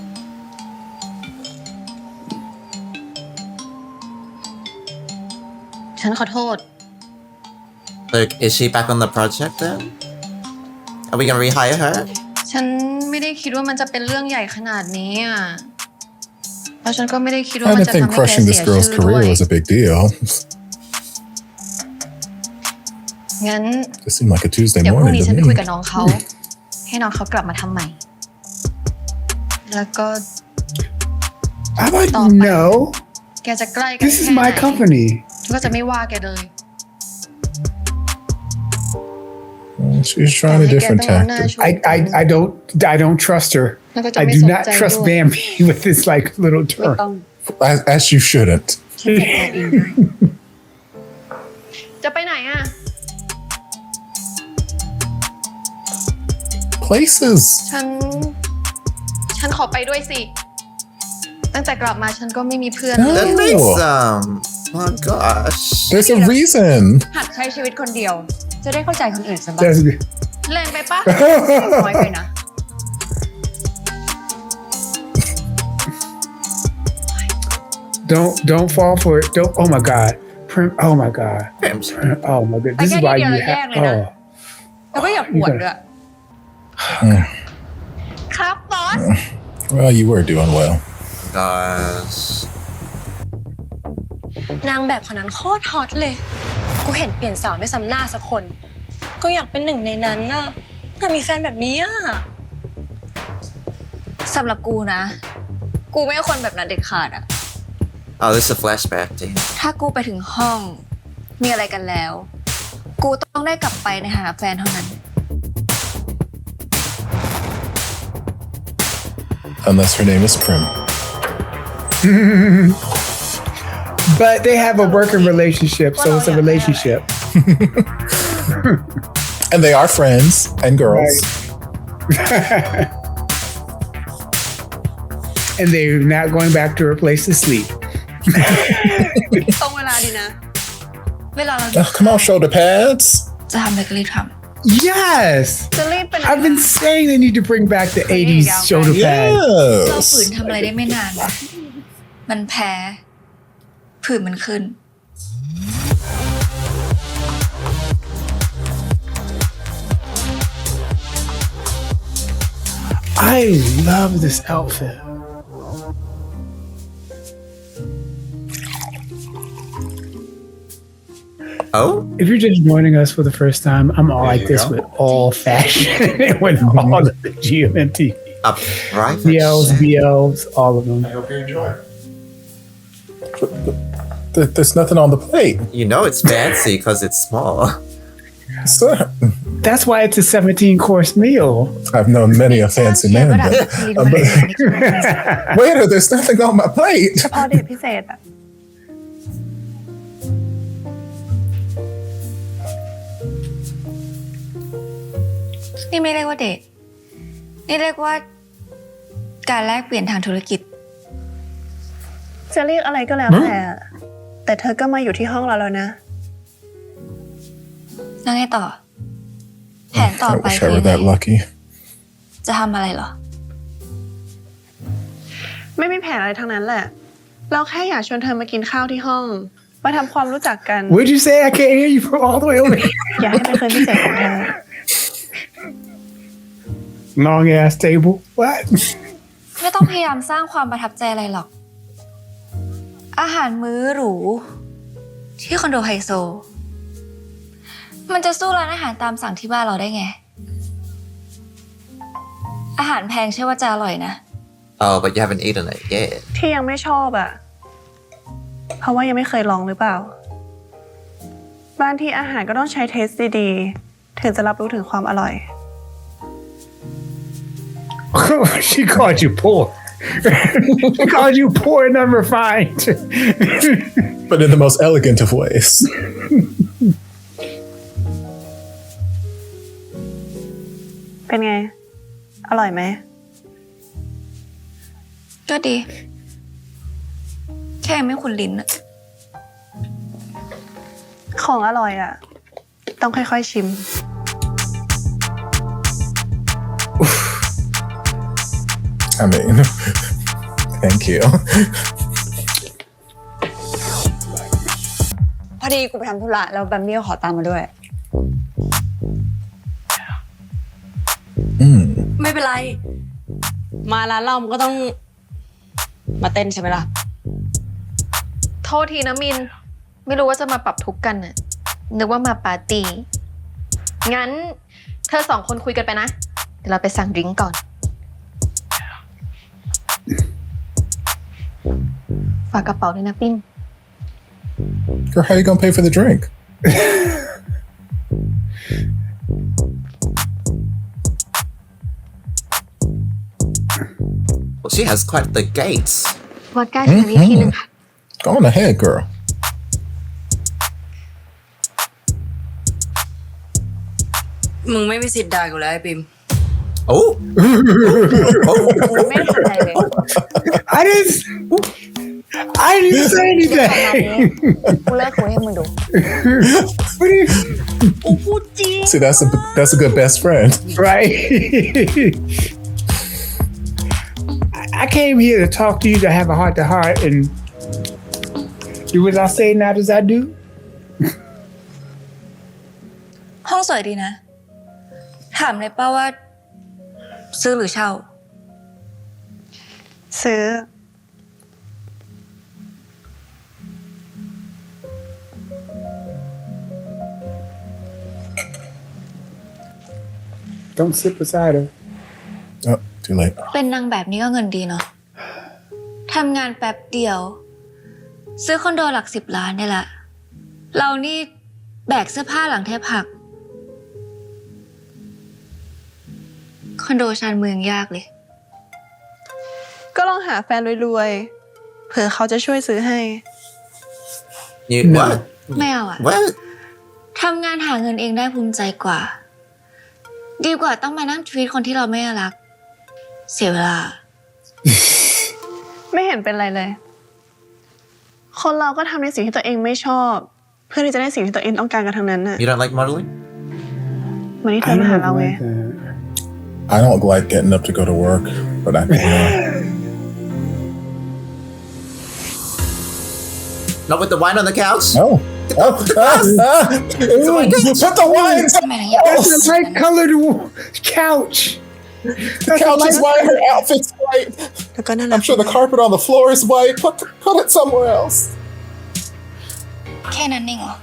ฉันขอโทษ Like, is she back on the project then? Are we gonna rehire her? ฉันไม่ได้คิดว่ามันจะเป็นเรื่องใหญ่ขนาดนี้อ่ะ แล้วฉันก็ไม่ได้คิดว่า I มัน didn't จะ think ทำให้แก crushing เสี this ย girl's ชื่อด้ว career ย was a big deal. งั้น It seemed like a Tuesday เดี๋ยวพรุ่ง morning นี้ to ฉันไปคุย me. กับน้องเขา ให้น้องเขากลับมาทำใหม่ แล้วก็ How about Stop. no? แกจะใกล้กัน This is แค่ไหน my company. ฉันก็จะไม่ว่าแกเลย She's trying a different tactic. I don't trust her. แล้วก็จะ I ไม่ do สน not ใจ trust ด้วย Bambi with this like little ไม่ turn. ต้อง As you shouldn't. ฉันจัดการเองได้จะไปไหนอ่ะ Places. ฉันขอไปด้วยสิ ตั้งแต่กลับมาฉันก็ไม่มีเพื่อนเลย That makes oh gosh. There's a reason. หัดใช้ชีวิตคนเดียว จะได้เข้าใจคนอื่นซะบ้าง That's good. แรงไปปะ น้อยไปนะ Don't fall for it. Don't. Oh my God. Oh my God. Oh my God. This is why you have. Oh. แล้วก็อย่าปวดด้วย ครับบอส Well, you were doing well. Gosh. นางแบบคนนั้นโคตรฮอตเลย กูเห็นเปลี่ยนสาวไม่ซ้ำหน้าสักคน ก็อยากเป็นหนึ่งในนั้นน่ะอยากมีแฟนแบบนี้อ่ะ สำหรับกูนะ กูไม่ใช่คนแบบนั้นเด็ดขาดอะ Oh, this is a flashback, dude. ถ้ากูไปถึงห้อง มีอะไรกันแล้ว กูต้องได้กลับไปในฐานะแฟนเท่านั้น Unless her name is Prim. But they have a working relationship, so it's a relationship. And they are friends and girls. And they're not going back to her place to sleep. ตรงเวลาดีนะ เวลาเรา Oh, come on, shoulder pads. จะทำอะไรก็รีบท Yes. จะรีบไปไหน I've been saying they need to bring back the 80s shoulder pad. ำเราฝืน Yes. ทำอะไรได้ไม่นานนะมันแพ้ผื่นมันขึ้น I love this outfit. Oh? If you're just joining us for the first time, I'm all like this with all fashion and with all of the GMMTV. A private BLs, chef? BLs, all of them. hope you enjoy. There's nothing on the plate. You know it's fancy because it's small. So, That's why it's a 17-course meal. I've known many a fancy man, ระดับ but ที่ดูใน waiter, there's nothing on my plate. พอเดทพิเศษอะนี่ไม่เรียกว่าเดทนี่เรียกว่าการแลกเปลี่ยนทางธุรกิจ จะเรียกอะไรก็แล้วแต่เธอก็มาอยู่ที่ห้องเราแล้วนะ แล้วไงต่อ แผนต่อ I ไป wish คื I อ were ยังไง that lucky. จะทำอะไรเหรอ ไม่มีแผนอะไรทั้งนั้นแหละ เราแค่อยากชวนเธอมากินข้าวที่ห้อง มาทำความรู้จักกัน What'd you say? I can't hear you from all the way over here. อยากให้เป็นคืนพิเศษของเธอ Long ass table. What? ไม่ต้องพยายามสร้างความประทับใจอะไรหรอก อาหารมื้อหรู ที่คอนโดไฮโซ มันจะสู้ร้านอาหารตามสั่งที่บ้านเราได้ไง อาหารแพงใช่ว่าจะอร่อยนะ Oh, but you haven't eaten it yet. ที่ยังไม่ชอบอ่ะ เพราะว่ายังไม่เคยลองหรือเปล่า บางทีอาหารก็ต้องใช้เทสดีๆ ถึงจะรับรู้ถึงความอร่อย She called you poor. He called you poor and unrefined. But in the most elegant of ways. เป็นไง อร่อยไหม ก็ดี แค่ไม่คุ้นลิ้นอะ ของอร่อยอ่ะ ต้องค่อยๆชิม I mean, thank you. พอดีกูไปทำธุระแล้วแบมบี้ก็ขอตามมาด้วย ไม่เป็นไร มาร้านเรามันก็ต้องมาเต้นใช่ไหมล่ะ โทษทีนะมิน ไม่รู้ว่าจะมาปรับทุกข์กันน่ะ นึกว่ามาปาร์ตี้ งั้นเธอสองคนคุยกันไปนะ เดี๋ยวเราไปสั่งดริงก์ก่อน ฝากกระเป๋าด้วยนะปิ้ง Girl, how you gonna pay for the drink? Well, she has quite the gates. วอดก้าชาลีที่หนึ่งค่ะ Go on ahead, girl. มึงไม่มีสิทธิ์ด่ากูแล้วไอ้ปิม Oh. มึงไม่ทำอะไรเลย I didn't even say anything. กูเลิกคุยให้มึงดู What do you, กูพูดจริง See, that's a good best friend. right? I came here to talk to you to have a heart to heart and do as I say, not as I do. ห้องสวยดีนะ ถามเลยป้าว่า ซื้อหรือเช่า ซื้อ Don't sit beside her. Oh, too late. เป็นนางแบบนี้ก็เงินดีเนาะ ทำงานแป๊บเดียว ซื้อคอนโดหลัก10 ล้านได้ละ เรานี่แบกเสื้อผ้าหลังแทบหัก คอนโดชานเมืองยากเลย ก็ลองหาแฟนรวยๆ เผื่อเขาจะช่วยซื้อให้ You what? ไม่เอาอะ What? ทำงานหาเงินเองได้ภูมิใจกว่า ดีกว่าต้องมานั่งทวีตคนที่เราไม่รัก เสียเวลา ไม่เห็นเป็นไรเลย คนเราก็ทำในสิ่งที่ตัวเองไม่ชอบ เพื่อที่จะได้สิ่งที่ตัวเองต้องการกันทั้งนั้นน่ะ You don't like modeling? เหมือนที่เธอมาหาเราไง I don't like getting up to go to work, but I can. Not with the wine on the couch? No. You put the wine. ทำไมถึงอยาก That's the right color to couch. The couch is white. Her outfit's white. แล้วก็น่ารัก I'm sure the carpet on the floor is white. Put it somewhere else. แค่นั้นเองเหรอ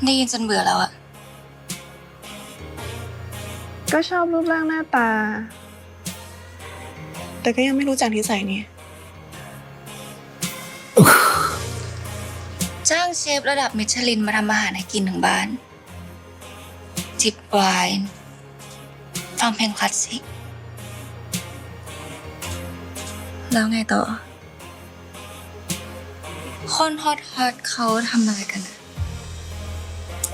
ได้ยินจนเบื่อแล้วอะ ก็ชอบรูปร่างหน้าตา แต่ก็ยังไม่รู้จักนิสัยนี่ จ้างเชฟระดับมิชลินมาทำอาหารให้กินถึงบ้าน จิบไวน์ฟังเพลงคลาสสิก แล้วไงต่อ คนฮอตเขาทำอะไรกันอะ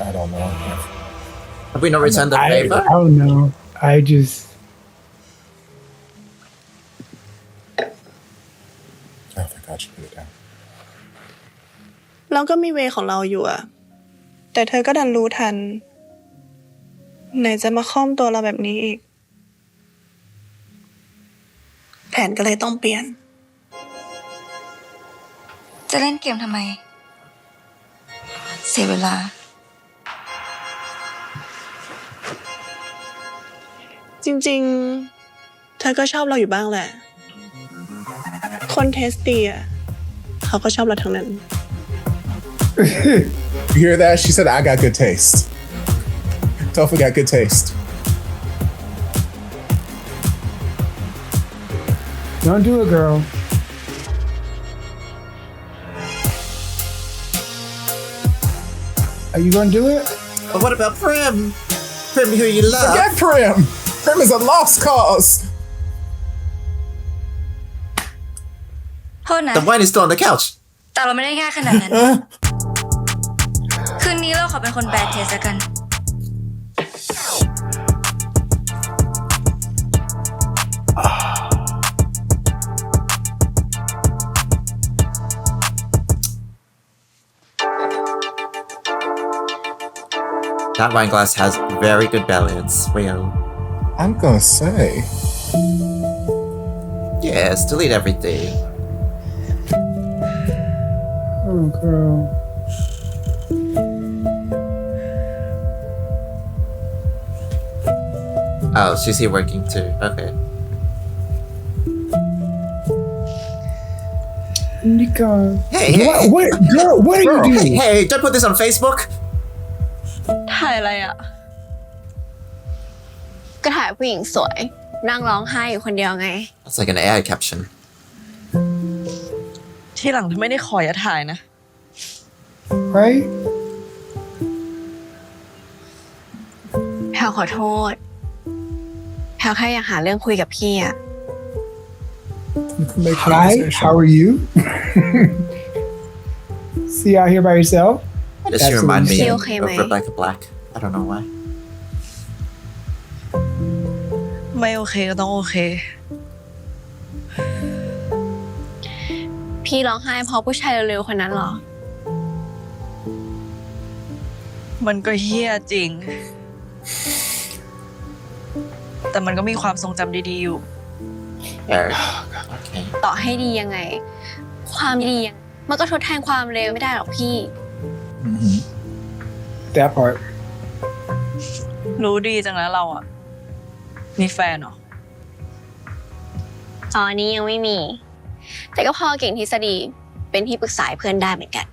I don't know. Have we not returned the I favor? don't know. I just I think I should put it down. เราก็มีเวของเราอยู่อะแต่เธอก็ดันรู้ทัน ไหนจะมาค่อมตัวเราแบบนี้อีก แผนก็เลยต้องเปลี่ยน จะเล่นเกมทำไม เสียเวลา จริงๆ เธอก็ชอบเราอยู่บ้างแหละ คนเทสดีอะเขาก็ชอบเราทั้งนั้น You hear that? She said I got good taste. Topher got good taste. don't do it, girl. Are you gonna do it? But what about Prim? Prim, who you love? Forget Prim. Prim is a lost cause. โทษนะ The wine is still on the couch. แต่เราไม่ได้ง่ายขนาดนั้น คืนนี้เราขอเป็นคนแบดเทสกัน That wine glass has very good balance. Well, I'm gonna say. yes, delete everything. Oh, girl. Oh, she's here working too. Okay. Nico. Hey, hey, What, girl, what are girl, you hey, doing? hey, don't put this on Facebook. ถ่ายอะไรอ่ะ ก็ถ่ายผู้หญิงสวย นั่งร้องไห้อยู่คนเดียวไง That's like an AI caption. ที่หลังถ้าไม่ได้ขออย่าถ่ายนะ Right? แพลวขอโทษ แพลวแค่อยากหาเรื่องคุยกับพี่อะ Make Hi, conversation. how are you? See you out here by yourself? This you remind me Feel of okay, mate. Rebecca Black. I don't know why. ไม่โอเคก็ต้องโอเค พี่ร้องไห้เพราะผู้ชายเร็วๆคนนั้นเหรอ มันก็เฮี้ยจริง แต่มันก็มีความทรงจำดีๆอยู่ Eric. Okay. ต่อให้ดียังไง ความดีมันก็ทดแทนความเร็วไม่ได้หรอกพี่ Mhm. That part. รู้ดีจังนะเราอ่ะ มีแฟนเหรอ ตอนนี้ยังไม่มี แต่ก็พอเก่งทฤษฎีเป็นที่ปรึกษาให้เพื่อนได้เหมือนกัน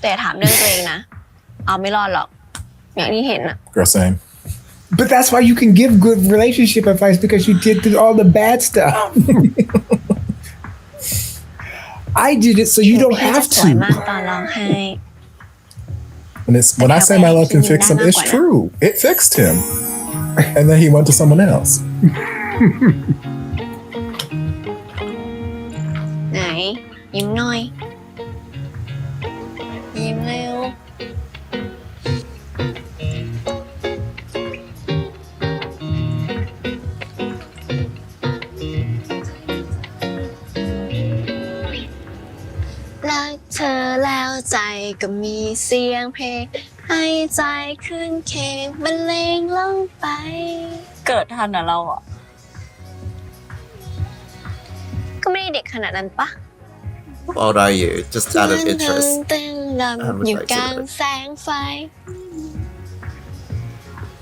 แต่ถามเรื่องตัวเองนะ เอาไม่รอดหรอก อย่างที่เห็นอะ Girl, same. But that's why you can give good relationship advice because you did through all the bad stuff. I did it so you don't พี่ have จะสวย to. มากตอนร้องไห้ When I say my love can fix him, it's true. It fixed him. And then he went to someone else. ไหน ยิ้มหน่อย ยิ้มเร็ว รักเธอแล้วใจก็มีเสียงเพลง ให้ใจขึ้นเคงบรรเลงลงไป เกิดทันนะเราอ่ะ ก็ไม่ได้เด็กขนาดนั้นปะ How old are you? Just out of interest. ตึงๆดำอยู่กลางแสงไฟ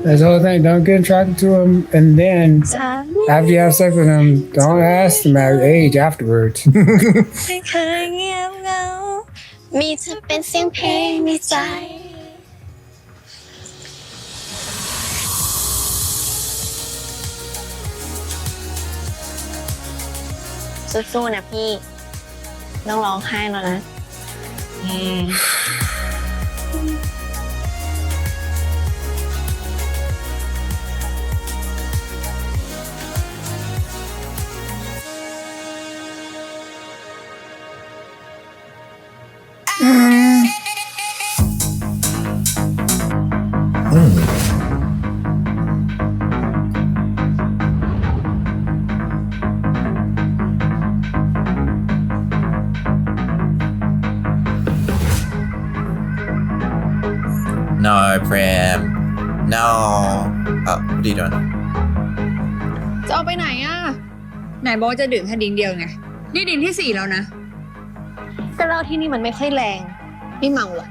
That's the whole thing. Don't get attracted to him, and then ฉัน after you have sex with him, don't ask him at age afterwards. ไม่เคยเงียบเหงา มีเธอเป็นเสียงเพลงในใจ สู้ๆนะพี่ ต้องร้องไห้แล้วนะ No, Prim. No. What are you doing? จะเอาไปไหนอ่ะ ไหนบอกว่าจะดื่มแค่ดิ้งเดียวไง นี่ดิ้งที่ 4 แล้วนะ ก็เหล้าที่นี่มันไม่ค่อยแรง นี่เมาเหรอ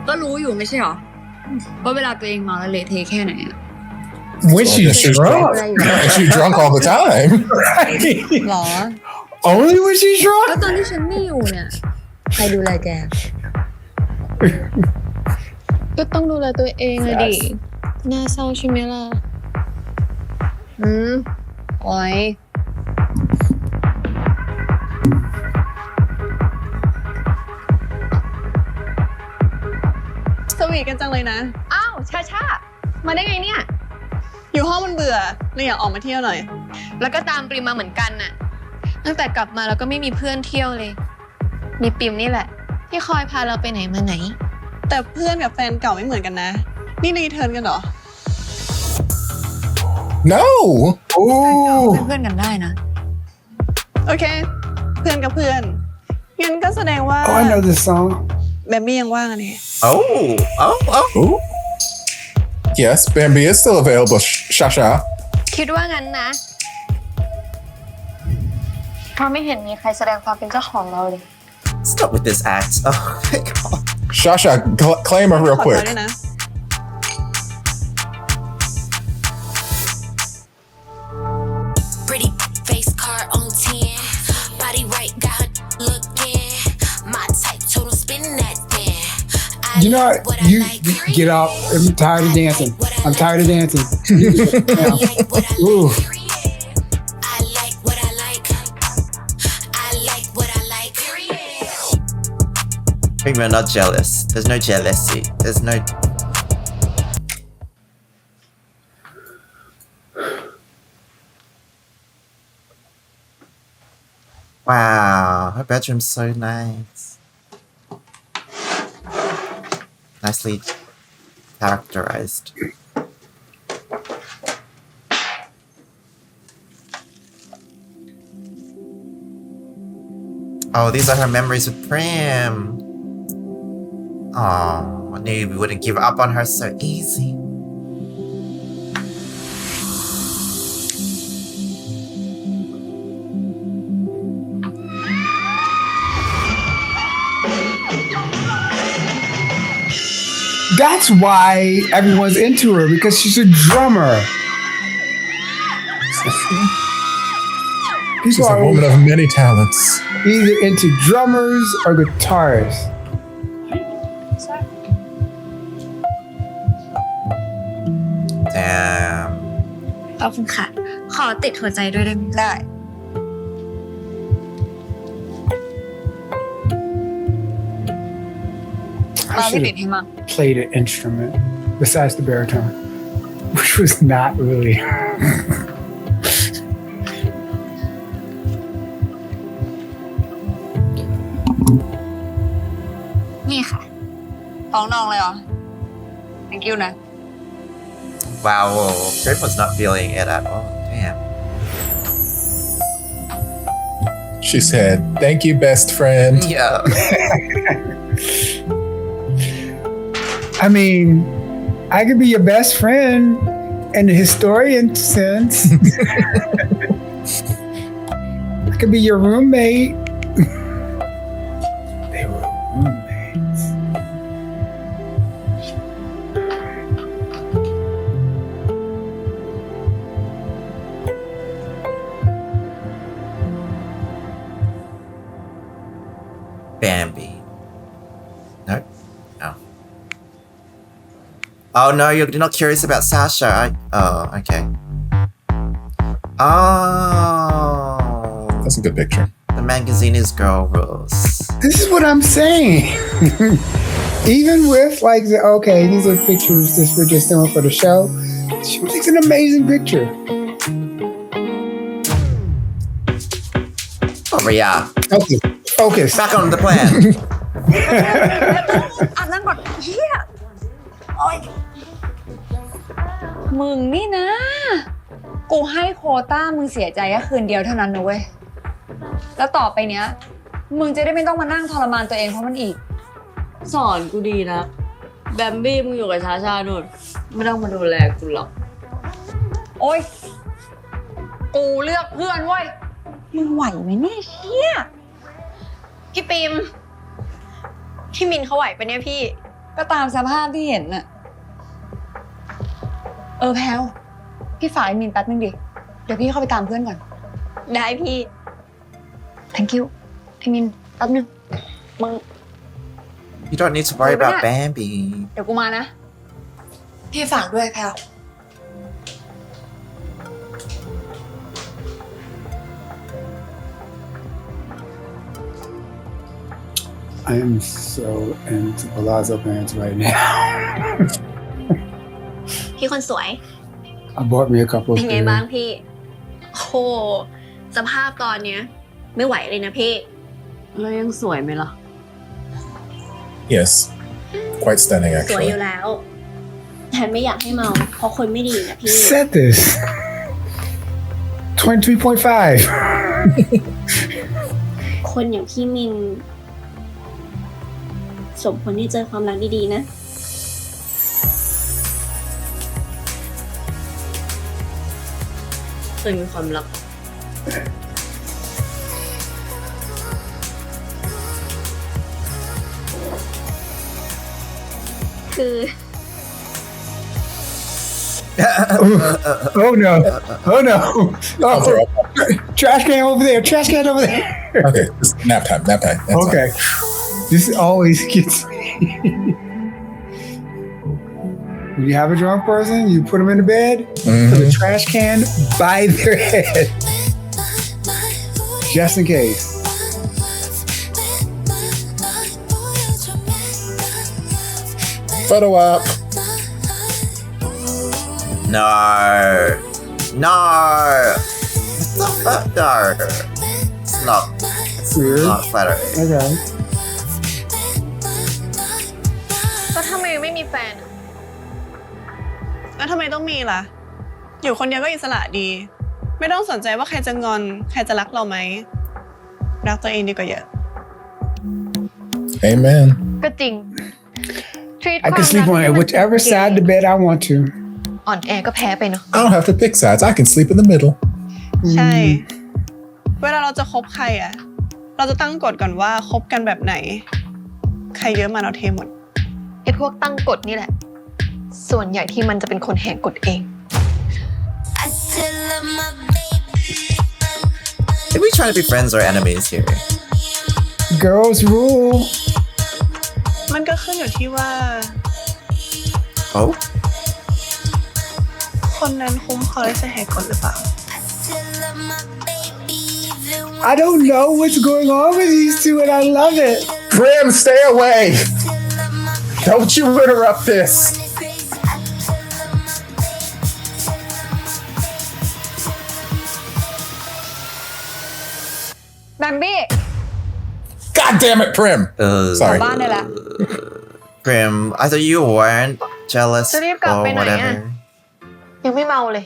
ก็รู้อยู่ไม่ใช่หรอ ว่าเวลาตัวเองเมาแล้วเละเทแค่ไหนอ่ะ When she's She's drunk, And she's drunk all the time. right? หรอ Only when she's แล้ว drunk. ตอนที่ฉันไม่อยู่เนี่ย ใครดูแลแก ก็ต้องดูแลตัวเองอะดิ น่าเศร้าใช่ไหมล่ะ โอ้ยสวีทกันจังเลยนะ อ้าว ชา มาได้ไงเนี่ย อยู่ห้องมันเบื่อเลยอยากออกมาเที่ยวหน่อย แล้วก็ตามปริมมาเหมือนกันน่ะ ตั้งแต่กลับมาเราก็ไม่มีเพื่อนเที่ยวเลย มีปิมนี่แหละ ที่คอยพาเราไปไหนมาไหน แต่เพื่อนกับแฟนเก่าไม่เหมือนกันนะ นี่รีเทิร์นกันเหรอ No. เป็นเพื่อนกันได้นะ โอเค เพื่อนกับเพื่อน งั้นก็แสดงว่า Oh, I know this song. แบมบี้ยังว่างอันนี้ Ooh. Yes, Bambi is still available. Shasha. คิดว่างั้นนะเพราะไม่เห็นมีใครแสดงความเป็นเจ้าของเราเลย Stop with this act. Oh my god. Shasha, claim her real ขอ quick. ด้วยนะ Pretty face card on 10. Body right, got her looking. My type, total spin that thing. You know what? You get off. I'm tired of dancing. I'm tired of dancing. Ooh. I like what I like. I like what I like. We're not jealous. There's no jealousy. There's no. Wow, her bedroom's so nice. Nicely characterized. Oh, these are her memories with Prim. Oh, I knew we wouldn't give up on her so easy. That's why everyone's into her, because she's a drummer. She's People a are woman of many talents. either into drummers or guitarists. Damn. ขอบคุณค่ะ ขอติดหัวใจด้วยได้ไหมได้ I should have played an instrument besides the baritone, which was not really. นี่ค่ะฟ้องน้องเลยเหรอ thank you นะ Wow, Prim was not feeling it at all. Damn. She said, "Thank you, best friend." Yeah. I mean, I could be your best friend in the historian sense. I could be your roommate. They were roommates. Bambi. No? Oh. Oh no, you're not curious about Sasha. Oh, okay. Oh. That's a good picture. The magazine is girl rules. This is what I'm saying. Even with like, okay, these are pictures that we're just doing for the show. She makes an amazing picture. Oh, yeah. Okay, focus. Back on the plan. อาบน้ำก่อนเฮียโอ๊ยมึงนี่นะ กูให้โควต้ามึงเสียใจแค่คืนเดียวเท่านั้นนะเว้ย แล้วต่อไปเนี้ย มึงจะได้ไม่ต้องมานั่งทรมานตัวเองเพราะมันอีก สอนกูดีนะ แบมบี้มึงอยู่กับชาชาโน่นไม่ต้องมาดูแลกูหรอก โอ๊ย กูเลือกเพื่อนเว้ย มึงไหวไหมเนี่ยเชี่ย พี่ปิมพี่มินเขาไหวปะเนี่ยพี่ ก็ตามสภาพที่เห็นน่ะ แพลวพี่ฝากไอ้มินแป๊บนึงดิ เดี๋ยวพี่เข้าไปตามเพื่อนก่อน ได้พี่ thank you ไอ้มินแป๊บนึง มึง You don't need to worry about Bambi. เดี๋ยวกูมานะ พี่ฝากด้วยแพลว I am so into palazzo pants right now. พี่คนสวย I bought me a couple of เป็นไง pairs. บ้างพี่โหสภาพตอนเนี้ย ไม่ไหวเลยนะพี่ แล้วยังสวยไหมล่ะ Yes, quite stunning สวยอ actually. ยู่แล้วฉันไม่อยากให้เมาเพราะคนไม่ดีนะพี่ Said this. 23.5. คนอย่างพี่มิน สมควรที่เจอความรักดีๆนะ เคยมีความรัก คือ Oh no. Oh no. I'll throw Oh, up. trash can over there. Trash can over there. Okay, it's nap time. Nap time. That's Okay. This always gets me. When you have a drunk person, you put them in the bed, put a trash can by their head, just in case. Photo op. No. No. What the fuck? No. It's not. It's Weird. not flattering. Okay. ก็ทำไมไม่มีแฟนอะ แล้วทำไมต้องมีล่ะ อยู่คนเดียวก็อิสระดี ไม่ต้องสนใจว่าใครจะงอน ใครจะรักเราไหม รักตัวเองดีกว่าเยอะ Amen. ก็จริง treat I can sleep on whichever side of the bed I want to. อ่อนแอก็แพ้ไปเนาะ I don't have to pick sides. I can sleep in the middle. ใช่ เวลาเราจะคบใครอ่ะ เราจะตั้งกฎก่อนว่าคบกันแบบไหน ใครเยอะมาเราเทหมด ไอ้พวกตั้งกฎนี่แหละ ส่วนใหญ่ที่มันจะเป็นคนแหกกฎเอง Are we trying to be friends or enemies here? Girls rule. มันก็ขึ้นอยู่ที่ว่า Oh? คนนั้นคุ้มพอที่จะแหกกฎหรือเปล่า I don't know what's going on with these two, and I love it. Prim, stay away. Don't you interrupt this. Bambi God damn it, Prim. Sorry. บ้านได้ละ Prim, I thought you weren't jealous จะรีบกลับ or ไปไหนอะ whatever. ยังไม่เมาเลย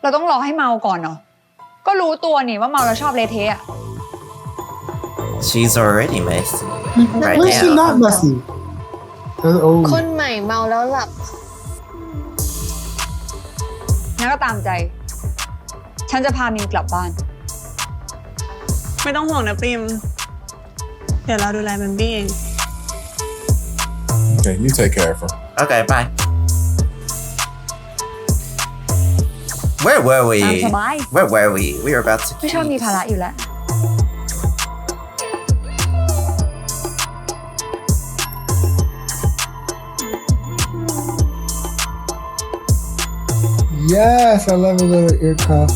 เราต้องรอให้เมาก่อนเนาะก็รู้ตัวนี่ว่าเมาแล้วชอบเละเทะอะ She's already messy right Why is she now. not messy? Oh, คนใหม่เมาแล้วหลับ งั้นก็ตามใจ ฉันจะพามินกลับบ้าน ไม่ต้องห่วงนะปริม เดี๋ยวเราดูแลแบมบี้เอง Okay, you take care of her. Okay, bye. Where were we? ตามสบาย Where were we? We were about to ไม่ชอบมีภาระอยู่แล้ว yes, I love a little ear cuff.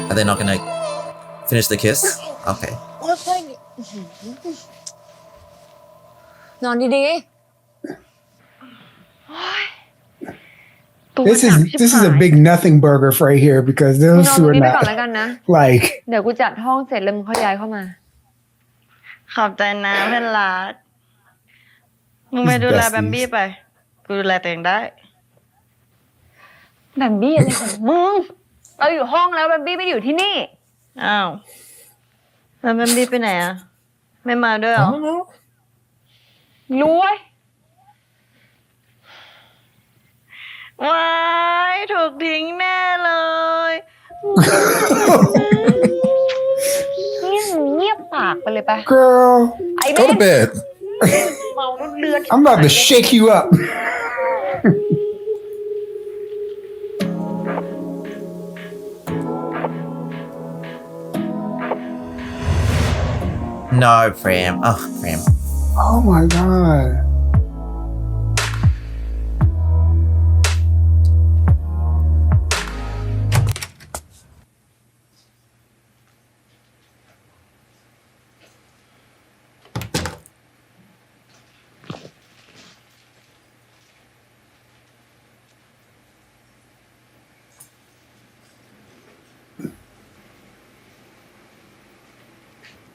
Are they not gonna finish the kiss? Okay. นอนดี This is a big nothing burger right here because ๆมึง those นอน two ตรง are นี้ไปก่อนแล้ว not กันนะ like. เดี๋ยวกูจัดห้องเสร็จแล้วมึงค่อยย้ายเข้ามา ขอบใจนะเพื่อนรักมึงไปดูแลแบมบี้ไป กูดูแลตัวเองได้ แบมบี้อะไรของมึง เราอยู่ห้องแล้วแบมบี้ไม่ได้อยู่ที่นี่ อ้าวแล้วแบมบี้ไปไหนอ่ะ ไม่มาด้วยเหรอ รู้ไว้ ว้ายถูกทิ้งแน่เลย เงียบปากไปเลยไป Girl, ไอ้ Go เบ้ to bed. เมาแล้วเลือด I'm about to shake you up. No, Prim. Oh, Prim. Oh my god.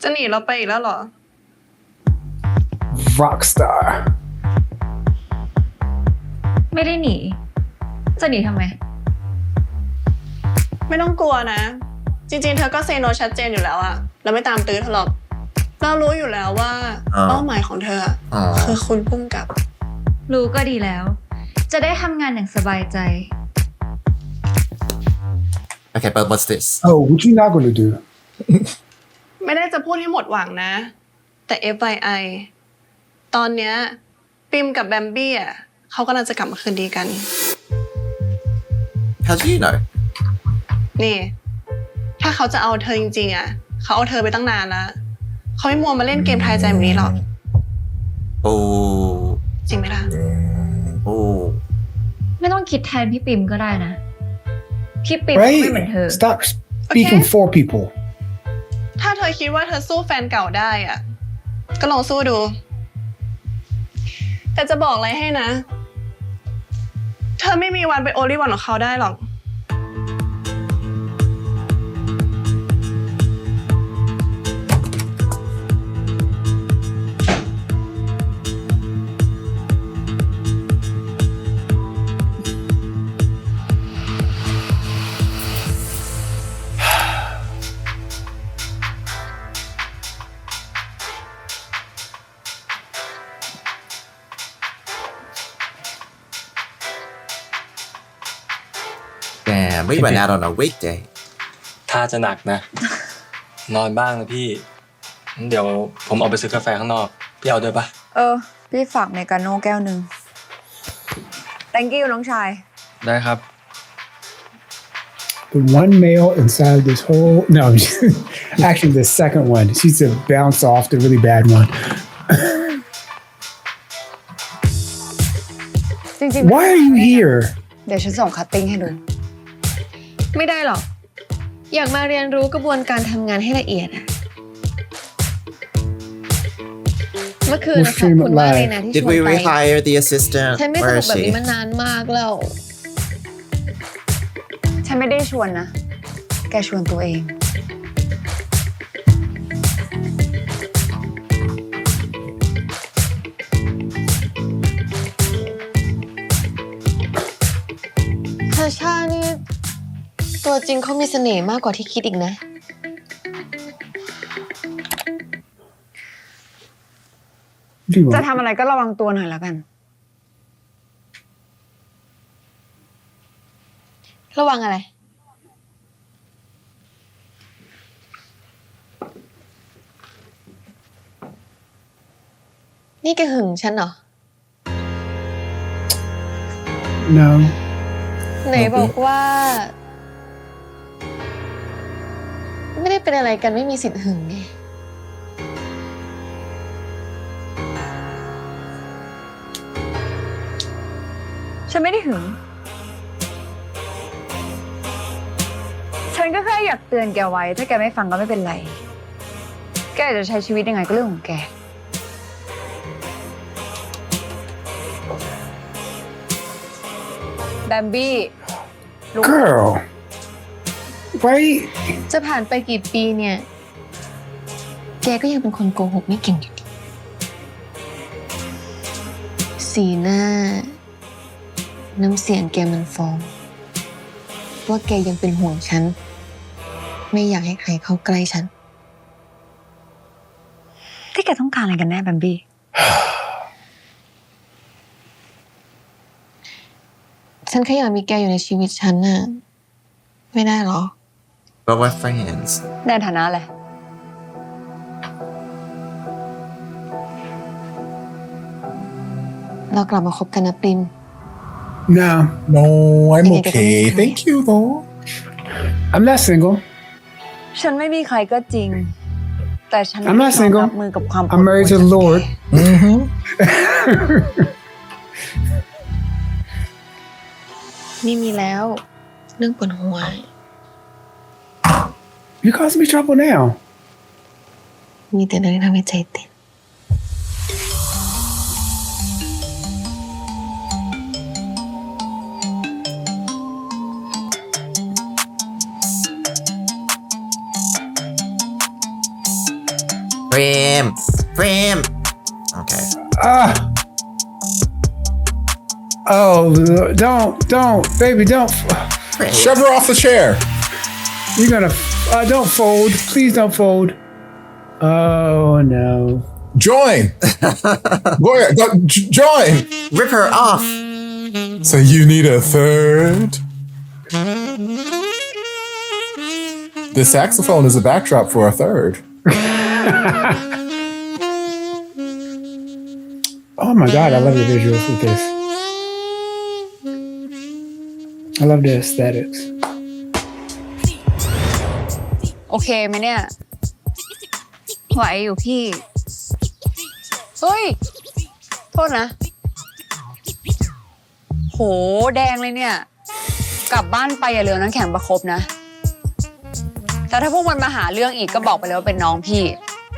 จะหนีเราไปอีกแล้วเหรอ Rockstar. ไม่ได้หนีจะหนีทำไม ไม่ต้องกลัวนะ จริงๆ เธอก็เซโนชัดเจนอยู่แล้วอะเราไม่ตามตื้อเธอหรอก เรารู้อยู่แล้วว่าเป้าหมายของเธอคือคุณพุ่งกับ รู้ก็ดีแล้ว จะได้ทำงานอย่างสบายใจ Okay, but what's this? Oh, what you not gonna do? ไม่ได้จะพูดให้หมดหวังนะ แต่ FYI ตอนเนี้ยปิมกับแบมบี้อะเขากำลังจะกลับมาคืนดีกัน How do you know? นี่ ถ้าเขาจะเอาเธอจริงๆอะเขาเอาเธอไปตั้งนานแล้วเขาไม่มัวมาเล่นเกมทายใจแบบนี้หรอก Oh. จริงไหมล่ะ Oh. ไม่ต้องคิดแทนพี่ปิมก็ได้นะ พี่ปิมไม่เหมือนเธอ Right? Stop speaking for people. ถ้าเธอคิดว่าเธอสู้แฟนเก่าได้อะก็ลองสู้ดู แต่จะบอกอะไรให้นะ เธอไม่มีวันเป็น only one ของเขาได้หรอก Damn, we went out on a weekday. ถ้าจะหนักนะ นอนบ้างนะพี่งั้นเดี๋ยวผมออกไปซื้อกาแฟข้างนอก พี่เอาด้วยปะ พี่ฝากเมกาโน่แก้วหนึ่ง thank you น้องชาย ได้ครับ The one male inside this whole no, actually the second one. She's to bounce off the really bad one. จริง Why are you here? เดี๋ยวฉันส่งคัตติ้งให้ดู ไม่ได้หรอก อยากมาเรียนรู้กระบวนการทำงานให้ละเอียดอะเมื่อคืนนะขอบคุณมากเลยนะที่ช Did วน we ไป rehire the assistant? ฉันไม่ส Where นุก is แบบ she? นี้มานานมากแล้ว ฉันไม่ได้ชวนนะ แกชวนตัวเอง ชาชานี่ตัวจริงเขามีเสน่ห์มากกว่าที่คิดอีกนะ What do you จะ want? ทำอะไรก็ระวังตัวหน่อยแล้วกัน ระวังอะไร นี่แกหึงฉันเหรอ No. ไหนบอกว่า ไม่ได้เป็นอะไรกันไม่มีสิทธิ์หึงไง ฉันไม่ได้หึง ฉันก็แค่อยากเตือนแกไว้ ถ้าแกไม่ฟังก็ไม่เป็นไร แกจะใช้ชีวิตยังไงก็เรื่องของแก แบมบี้ Girl. Right? จะผ่านไปกี่ปีเนี่ย แกก็ยังเป็นคนโกหกไม่เก่งอยู่ดี สีหน้า น้ำเสียงแกมันฟ้อง ว่าแกยังเป็นห่วงฉัน ไม่อยากให้ใครเข้าใกล้ฉัน ที่แกต้องการอะไรกันแน่แบมบี้ ฉันแค่อยากมีแกอยู่ในชีวิตฉันน่ะ ไม่ได้หรอ But we're friends. ในฐานะอะไร เรากลับมาคบกันนะปริม No. No, I'm okay. Thank you, though. I'm not single. ฉันไม่มีใครก็จริง แต่ฉัน I'm not ไม่ single. รับมือกับความ I'm married to the Lord. Mm-hmm. ไม่มีแล้ว เรื่องปวดหัว You causing me trouble now. มีแต่เรื่องที่ทำให้ใจเต้น Prim. Okay. Oh, don't, baby, don't. Shove her off the chair. You're gonna, don't fold. Please don't fold. Oh, no. Join. Goya, join. Rip her off. So you need a third? The saxophone is a backdrop for a third. Oh my God, I love the visuals with this. I love the aesthetics. โอเคไหมเนี่ย ไหวอยู่พี่ เฮ้ย โทษนะ โห แดงเลยเนี่ย กลับบ้านไปอย่าลืมน้ำแข็งประคบนะ แต่ถ้าพวกมันมาหาเรื่องอีกก็บอกไปเลยว่าเป็นน้องพี่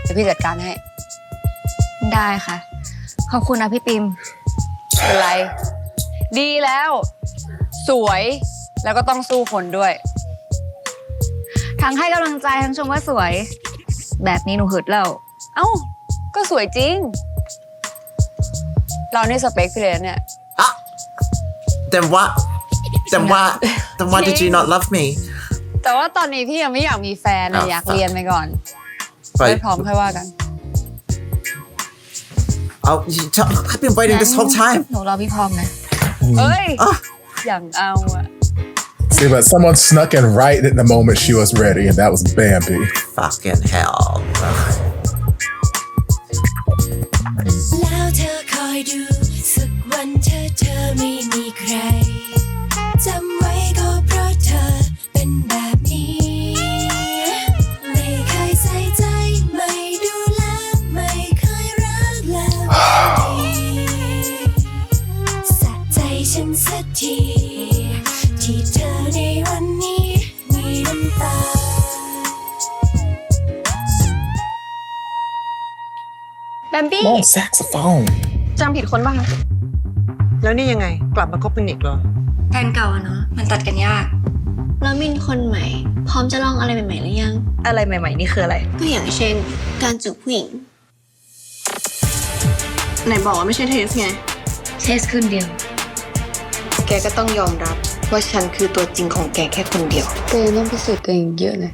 เดี๋ยวพี่จัดการให้ ได้ค่ะ ขอบคุณนะพี่ปิมเป็นไร ดีแล้ว สวยแล้วก็ต้องสู้คนด้วย ทั้งให้กำลังใจทั้งชมว่าสวย แบบนี้หนูหึดแล้ว เอ้า ก็สวยจริง เรานี่สเปคพี่เลยเนี่ย Then why did you not love me? แต่ว่าตอนนี้พี่ยังไม่อยากมีแฟนอยากเรียนไปก่อนไม่พร้อมค่อยว่ากัน I've been waiting this whole time. หนูรอพี่พร้อมนะเอ้ย อย่างเอาอะ See, but someone snuck in right at the moment she was ready, and that was Bambi. Fucking hell. แล้วเธอคอยดูสักวันเธอไม่มีใครจำไว้ก็เพราะเธอเป็นแบบนี้ไม่เคยใส่ใจไม่ดูแลไม่เคยรักแล้วสะใจฉันสักทีที่เธอในวันนี้มีน้ำตาแบมบี้ Oh, saxophone. จำผิดคนป่ะแล้วนี่ยังไงกลับมาคบกันอีกเหรอ แฟนเก่าอะเนาะมันตัดกันยาก แล้วมินคนใหม่ พร้อมจะลองอะไรใหม่ๆหรือยัง อะไรใหม่ๆนี่คืออะไร ก็อย่างเช่น การจูบผู้หญิง ไหนบอกว่าไม่ใช่เทสไง เทสคืนเดียว แกก็ต้องยอมรับว่าฉันคือตัวจริงของแกแค่คนเดียวแกต้องพิสูจน์ตัวเองเยอะเลย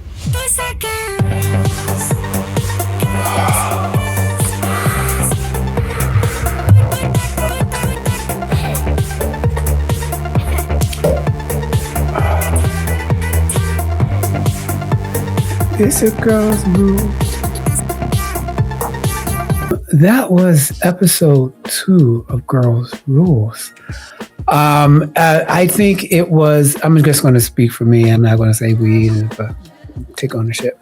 It's a girl's rule. That was episode 2 of Girls Rules. I think it was, I'm just going to speak for me. I'm not going to say we, but take ownership.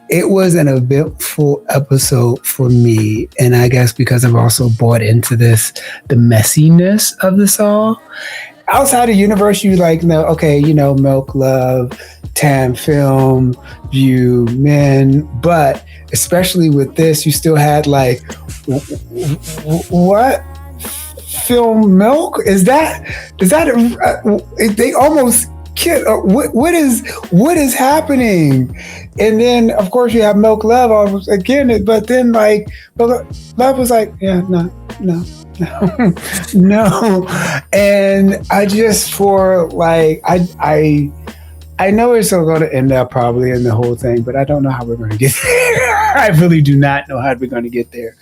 It was an eventful episode for me. And I guess because I've also bought into this, the messiness of this all. Outside of universe, you like know, okay, you know, MilkLove NamtanFilm ViewMim, but especially with this, you still had like, what? Film Milk? Is that they almost kid? What is happening? And then of course you have MilkLove again, but then like Love was like, yeah, no. No. And I just for like I know it's still going to end up probably in the whole thing, but I don't know how we're going to get there. I really do not know how we're going to get there.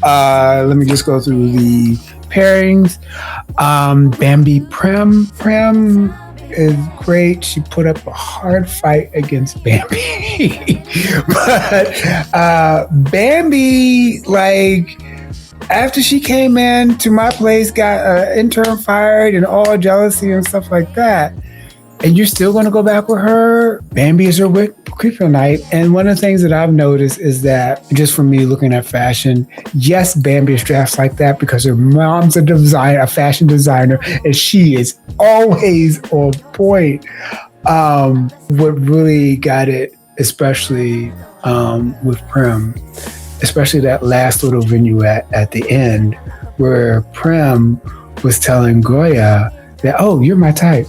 Let me just go through the pairings. Bambi Prim is great. She put up a hard fight against Bambi. But Bambi, like, after she came in to my place, got an intern fired and all jealousy and stuff like that, and you're still going to go back with her? Bambi is her kryptonite. And one of the things that I've noticed is that, just from me looking at fashion, yes, Bambi is dressed like that because her mom's a fashion designer, and she is always on point. What really got it, especially with Prim, especially that last little vignette at the end where Prim was telling Goya that, oh, you're my type.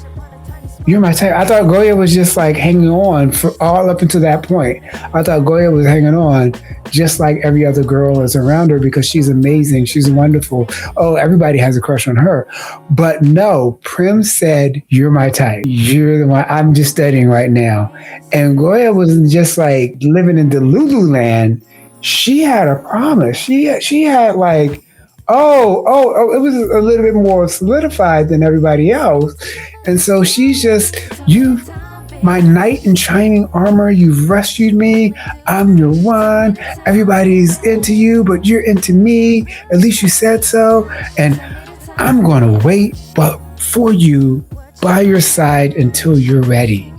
you're my type. I thought Goya was just like hanging on for all up until that point. I thought Goya was hanging on just like every other girl that's around her because she's amazing. She's wonderful. Oh, everybody has a crush on her. But no, Prim said, you're my type. You're the one I'm just studying right now. And Goya wasn't just like living in Delulu land. She had a promise. She had like, it was a little bit more solidified than everybody else. And so she's just, my knight in shining armor, you've rescued me. I'm your one. Everybody's into you, but you're into me. At least you said so. And I'm going to wait for you by your side until you're ready.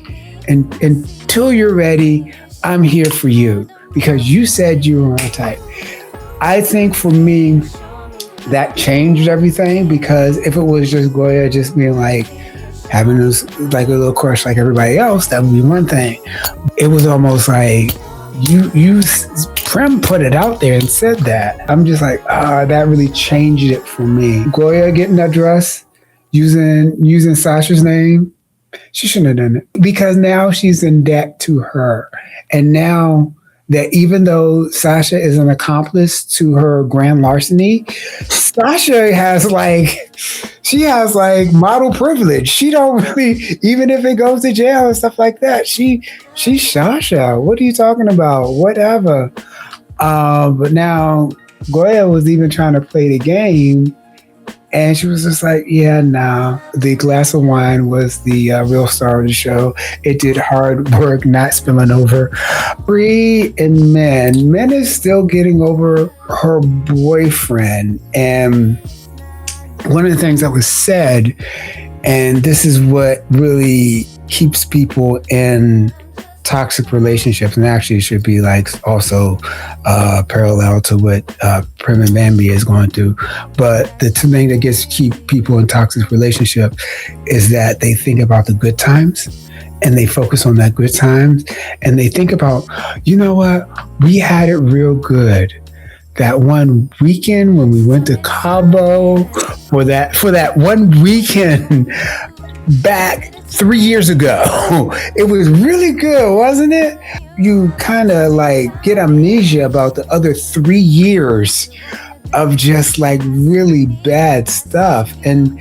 And until you're ready, I'm here for you because you said you were my type. I think for me, that changed everything because if it was just Goya just being like, having this like a little crush like everybody else, that would be one thing. It was almost like Prim put it out there and said that. I'm just like, that really changed it for me. Goya getting that dress, using Sasha's name, she shouldn't have done it because now she's in debt to her. And now that even though Sasha is an accomplice to her grand larceny, Sasha has she has model privilege. She don't really, even if it goes to jail and stuff like that, she's Sasha. What are you talking about? Whatever. But now Goya was even trying to play the game. And she was just like, yeah, nah. The glass of wine was the real star of the show. It did hard work, not spilling over. Bree and Men is still getting over her boyfriend. And one of the things that was said, and this is what really keeps people in toxic relationships, and actually it should be also parallel to what Prim and Bambi is going through. But the thing that keep people in toxic relationship is that they think about the good times and they focus on that good times and they think about, you know what, we had it real good that one weekend when we went to Cabo for that one weekend back 3 years ago. It was really good, wasn't it? You kind of get amnesia about the other 3 years of just really bad stuff. And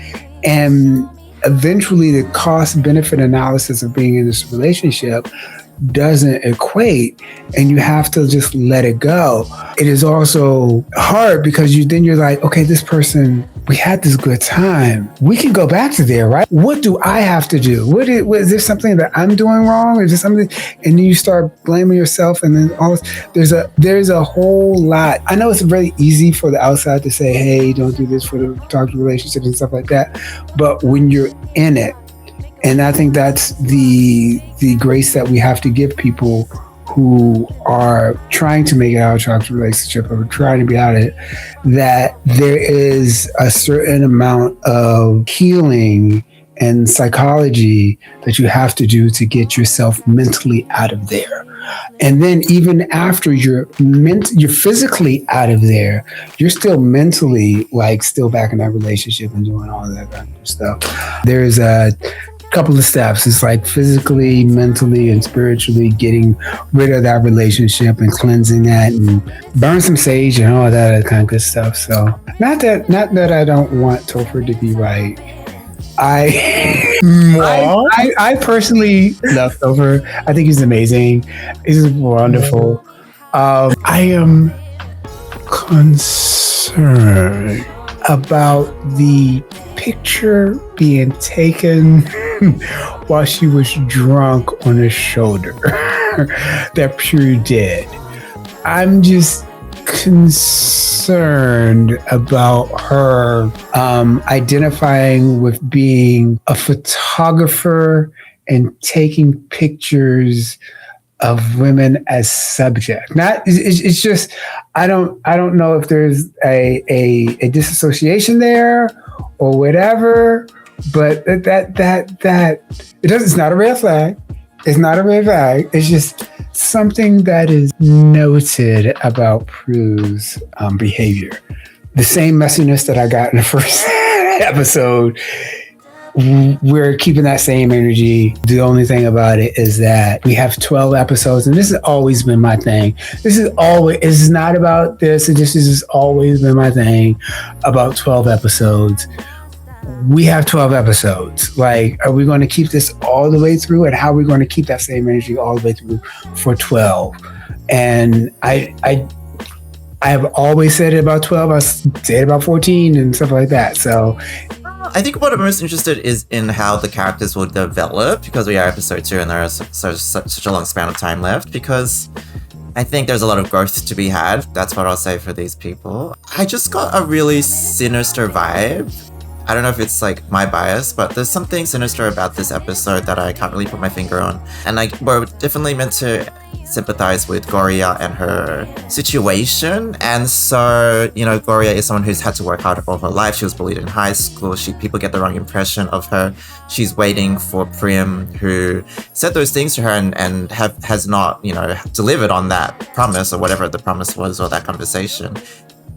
eventually the cost benefit analysis of being in this relationship doesn't equate, and you have to just let it go. It is also hard because you're like, okay, this person, we had this good time. We can go back to there, right? What do I have to do? Is there something that I'm doing wrong? Is there something? And then you start blaming yourself, and then there's a whole lot. I know it's really easy for the outside to say, hey, don't do this for the toxic relationships and stuff like that. But when you're in it, and I think that's the grace that we have to give people who are trying to make it out of a toxic relationship or trying to be out of it, that there is a certain amount of healing and psychology that you have to do to get yourself mentally out of there. And then even after you're physically out of there, you're still mentally still back in that relationship and doing all of that kind of stuff. There's a couple of steps. It's physically, mentally, and spiritually getting rid of that relationship and cleansing that and burn some sage and all that kind of good stuff. So not that I don't want Topher to be right. I personally love Topher. I think he's amazing. He's wonderful. I am concerned about the picture being taken while she was drunk on his shoulder that Pure did. I'm just concerned about her identifying with being a photographer and taking pictures of women as subject. It's just I don't know if there's a disassociation there or whatever, but that it's not a red flag. It's not a red flag. It's just something that is noted about Prue's behavior. The same messiness that I got in the first episode we're keeping that same energy. The only thing about it is that we have 12 episodes, and this has always been my thing. This is not about this. This has always been my thing about 12 episodes. We have 12 episodes. Like, are we going to keep this all the way through? And how are we going to keep that same energy all the way through for 12? And I have always said it about 12. I say it about 14 and stuff like that. So I think what I'm most interested is in how the characters will develop, because we are episode 2 and there is such a long span of time left, because I think there's a lot of growth to be had. That's what I'll say for these people. I just got a really sinister vibe. I don't know if it's like my bias, but there's something sinister about this episode that I can't really put my finger on. And we're definitely meant to sympathize with Goria and her situation. And so, you know, Goria is someone who's had to work hard all her life. She was bullied in high school. People get the wrong impression of her. She's waiting for Prim, who said those things to her and has not, you know, delivered on that promise or whatever the promise was, or that conversation.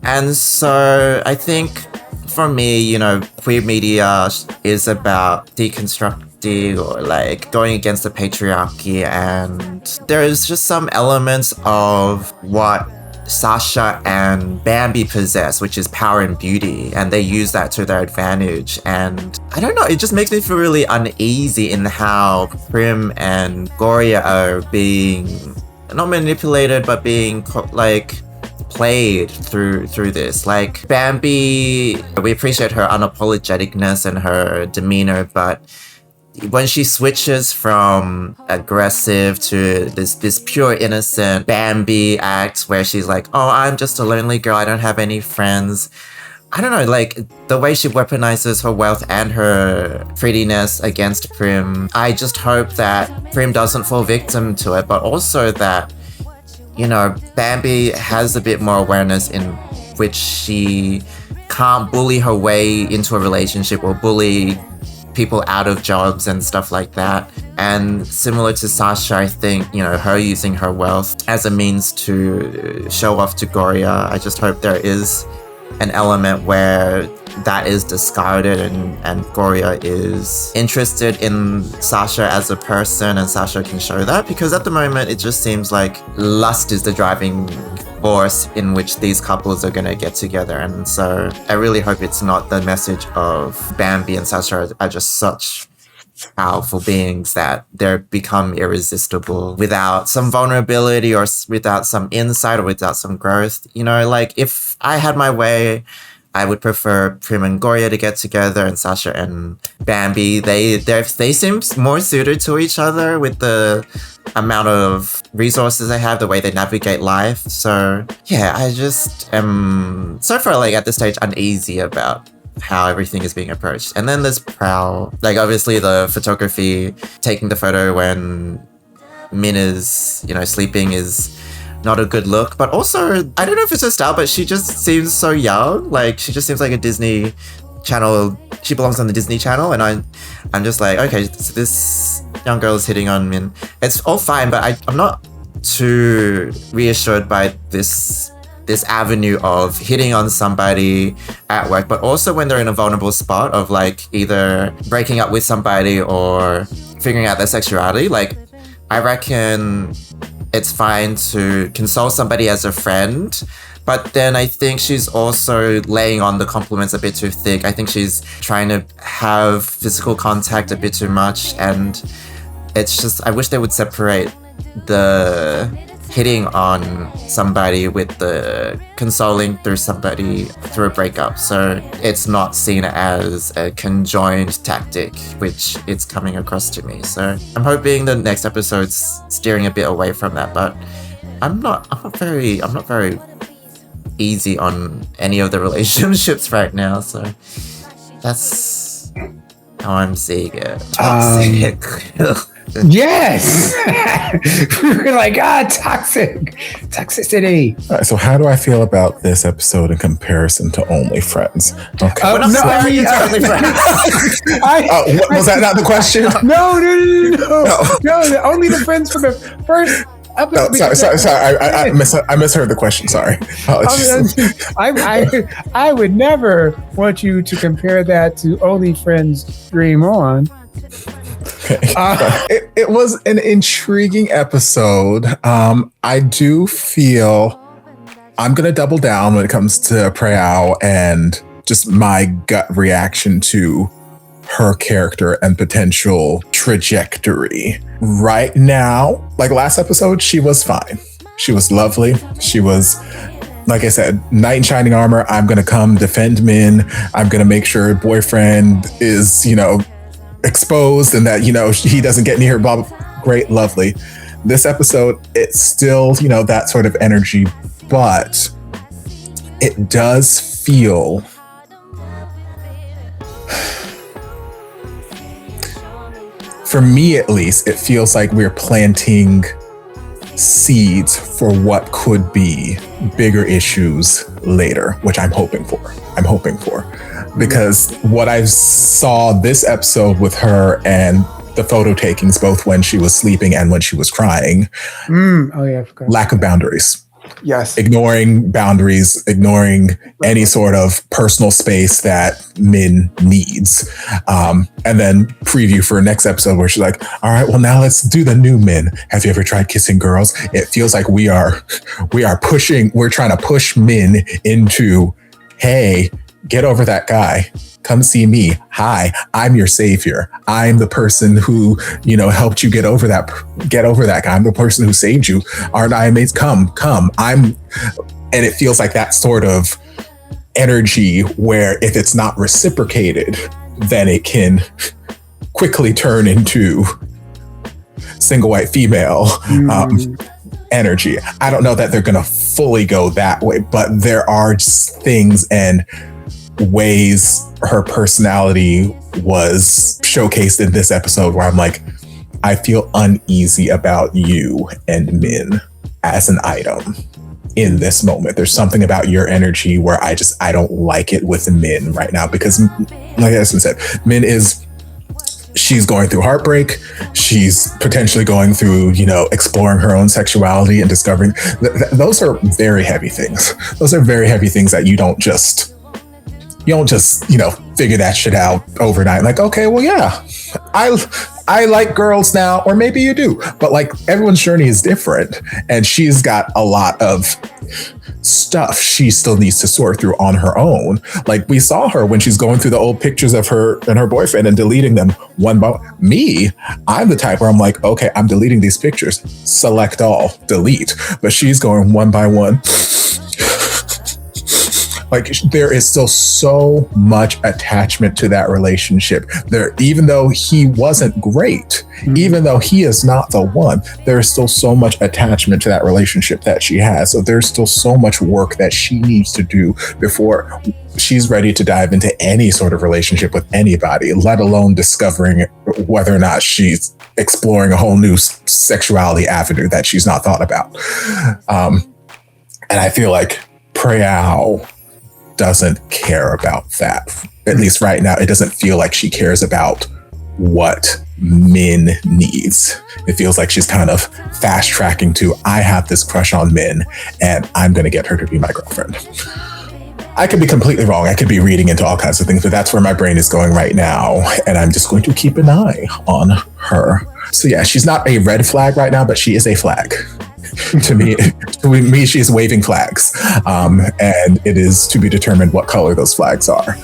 And so I think for me, you know, queer media is about deconstructing or like going against the patriarchy, and there is just some elements of what Sasha and Bambi possess, which is power and beauty, and they use that to their advantage. And I don't know, it just makes me feel really uneasy in how Prim and Goria are being not manipulated, but being like played through this. Like Bambi, we appreciate her unapologeticness and her demeanor, but when she switches from aggressive to this pure innocent Bambi act where she's like, oh, I'm just a lonely girl, I don't have any friends. I don't know, like the way she weaponizes her wealth and her prettiness against Prim. I just hope that Prim doesn't fall victim to it, but also that, you know, Bambi has a bit more awareness in which she can't bully her way into a relationship or bully people out of jobs and stuff like that. And similar to Sasha, I think, you know, her using her wealth as a means to show off to Goria, I just hope there is an element where that is discarded and Goria is interested in Sasha as a person, and Sasha can show that, because at the moment it just seems like lust is the driving force in which these couples are going to get together. And so I really hope it's not the message of Bambi and Sasha are just such powerful beings that they become irresistible without some vulnerability or without some insight or without some growth. You know, like if I had my way, I would prefer Prim and Goria to get together, and Sasha and Bambi. They seem more suited to each other with the amount of resources they have, the way they navigate life. So yeah, I just am so far like at this stage uneasy about how everything is being approached. And then there's Prowl. Like obviously the photography, taking the photo when Min is, you know, sleeping is not a good look, but also I don't know if it's her style, but she just seems so young. Like she just seems like a Disney Channel. She belongs on the Disney Channel, and I'm just like, okay, so this young girl is hitting on Min. It's all fine, but I'm not too reassured by this avenue of hitting on somebody at work, but also when they're in a vulnerable spot of like either breaking up with somebody or figuring out their sexuality. Like I reckon it's fine to console somebody as a friend, but then I think she's also laying on the compliments a bit too thick. I think she's trying to have physical contact a bit too much, and it's just, I wish they would separate the hitting on somebody with the consoling through somebody through a breakup, so it's not seen as a conjoined tactic, which it's coming across to me. So I'm hoping the next episode's steering a bit away from that, but I'm not very easy on any of the relationships right now, so that's how I'm seeing it. Toxic. Yes. We're like, toxicity. All right, so how do I feel about this episode in comparison to Only Friends? Okay. We're not comparing it to Only Friends. Was that not the question? No. Only the Friends for the first Sorry. I misheard the question. Sorry. I would never want you to compare that to Only Friends Dream On. It was an intriguing episode. I do feel I'm going to double down when it comes to Prayao and just my gut reaction to her character and potential trajectory. Right now, like last episode, she was fine. She was lovely. She was, like I said, knight in shining armor. I'm going to come defend Min. I'm going to make sure her boyfriend is, exposed and that, he doesn't get near her. Blah, blah. Great, lovely. This episode, it's still, that sort of energy, but it does feel for me at least, it feels like we're planting seeds for what could be bigger issues later, which I'm hoping for. Because what I saw this episode with her and the photo takings, both when she was sleeping and when she was crying, I forgot. Lack of boundaries. Yes. Ignoring boundaries, ignoring any sort of personal space that Min needs. And then preview for next episode where she's like, all right, well, now let's do the new Min. Have you ever tried kissing girls? It feels like we're trying to push Min into, hey, get over that guy. Come see me. Hi, I'm your savior. I'm the person who, helped you get over that guy. I'm the person who saved you. Aren't I amazing? Come. And it feels like that sort of energy where if it's not reciprocated, then it can quickly turn into single white female energy. I don't know that they're going to fully go that way, but there are things and ways her personality was showcased in this episode where I'm like, I feel uneasy about you and Min as an item in this moment. There's something about your energy where I don't like it with Min right now because, like Edison said, Min she's going through heartbreak. She's potentially going through, exploring her own sexuality and discovering. Those are very heavy things. Those are very heavy things that you don't just figure that shit out overnight. Like, okay, well, yeah, I like girls now, or maybe you do, but like everyone's journey is different. And she's got a lot of stuff she still needs to sort through on her own. Like we saw her when she's going through the old pictures of her and her boyfriend and deleting them one by one. Me, I'm the type where I'm like, okay, I'm deleting these pictures, select all, delete. But she's going one by one. Like there is still so much attachment to that relationship. Even though he wasn't great, even though he is not the one, there is still so much attachment to that relationship that she has. So there's still so much work that she needs to do before she's ready to dive into any sort of relationship with anybody, let alone discovering whether or not she's exploring a whole new sexuality avenue that she's not thought about. And I feel like Prayao doesn't care about that. At least right now, it doesn't feel like she cares about what Min needs. It feels like she's kind of fast tracking to, I have this crush on Min and I'm going to get her to be my girlfriend. I could be completely wrong. I could be reading into all kinds of things, but that's where my brain is going right now. And I'm just going to keep an eye on her. So yeah, she's not a red flag right now, but she is a flag. To me, she's waving flags, and it is to be determined what color those flags are.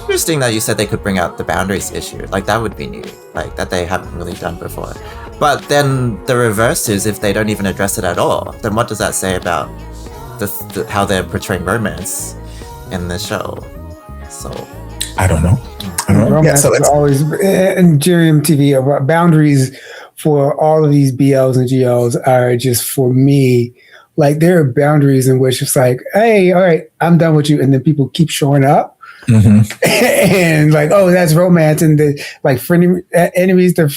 Interesting that you said they could bring out the boundaries issue. Like that would be new, like that they haven't really done before. But then the reverse is if they don't even address it at all, then what does that say about how they're portraying romance in the show? So I don't know. Yeah, so it's always in GMMTV boundaries for all of these BLs and GLs are just, for me, like there are boundaries in which it's like, hey, all right, I'm done with you. And then people keep showing up and like, oh, that's romance. And like enemies to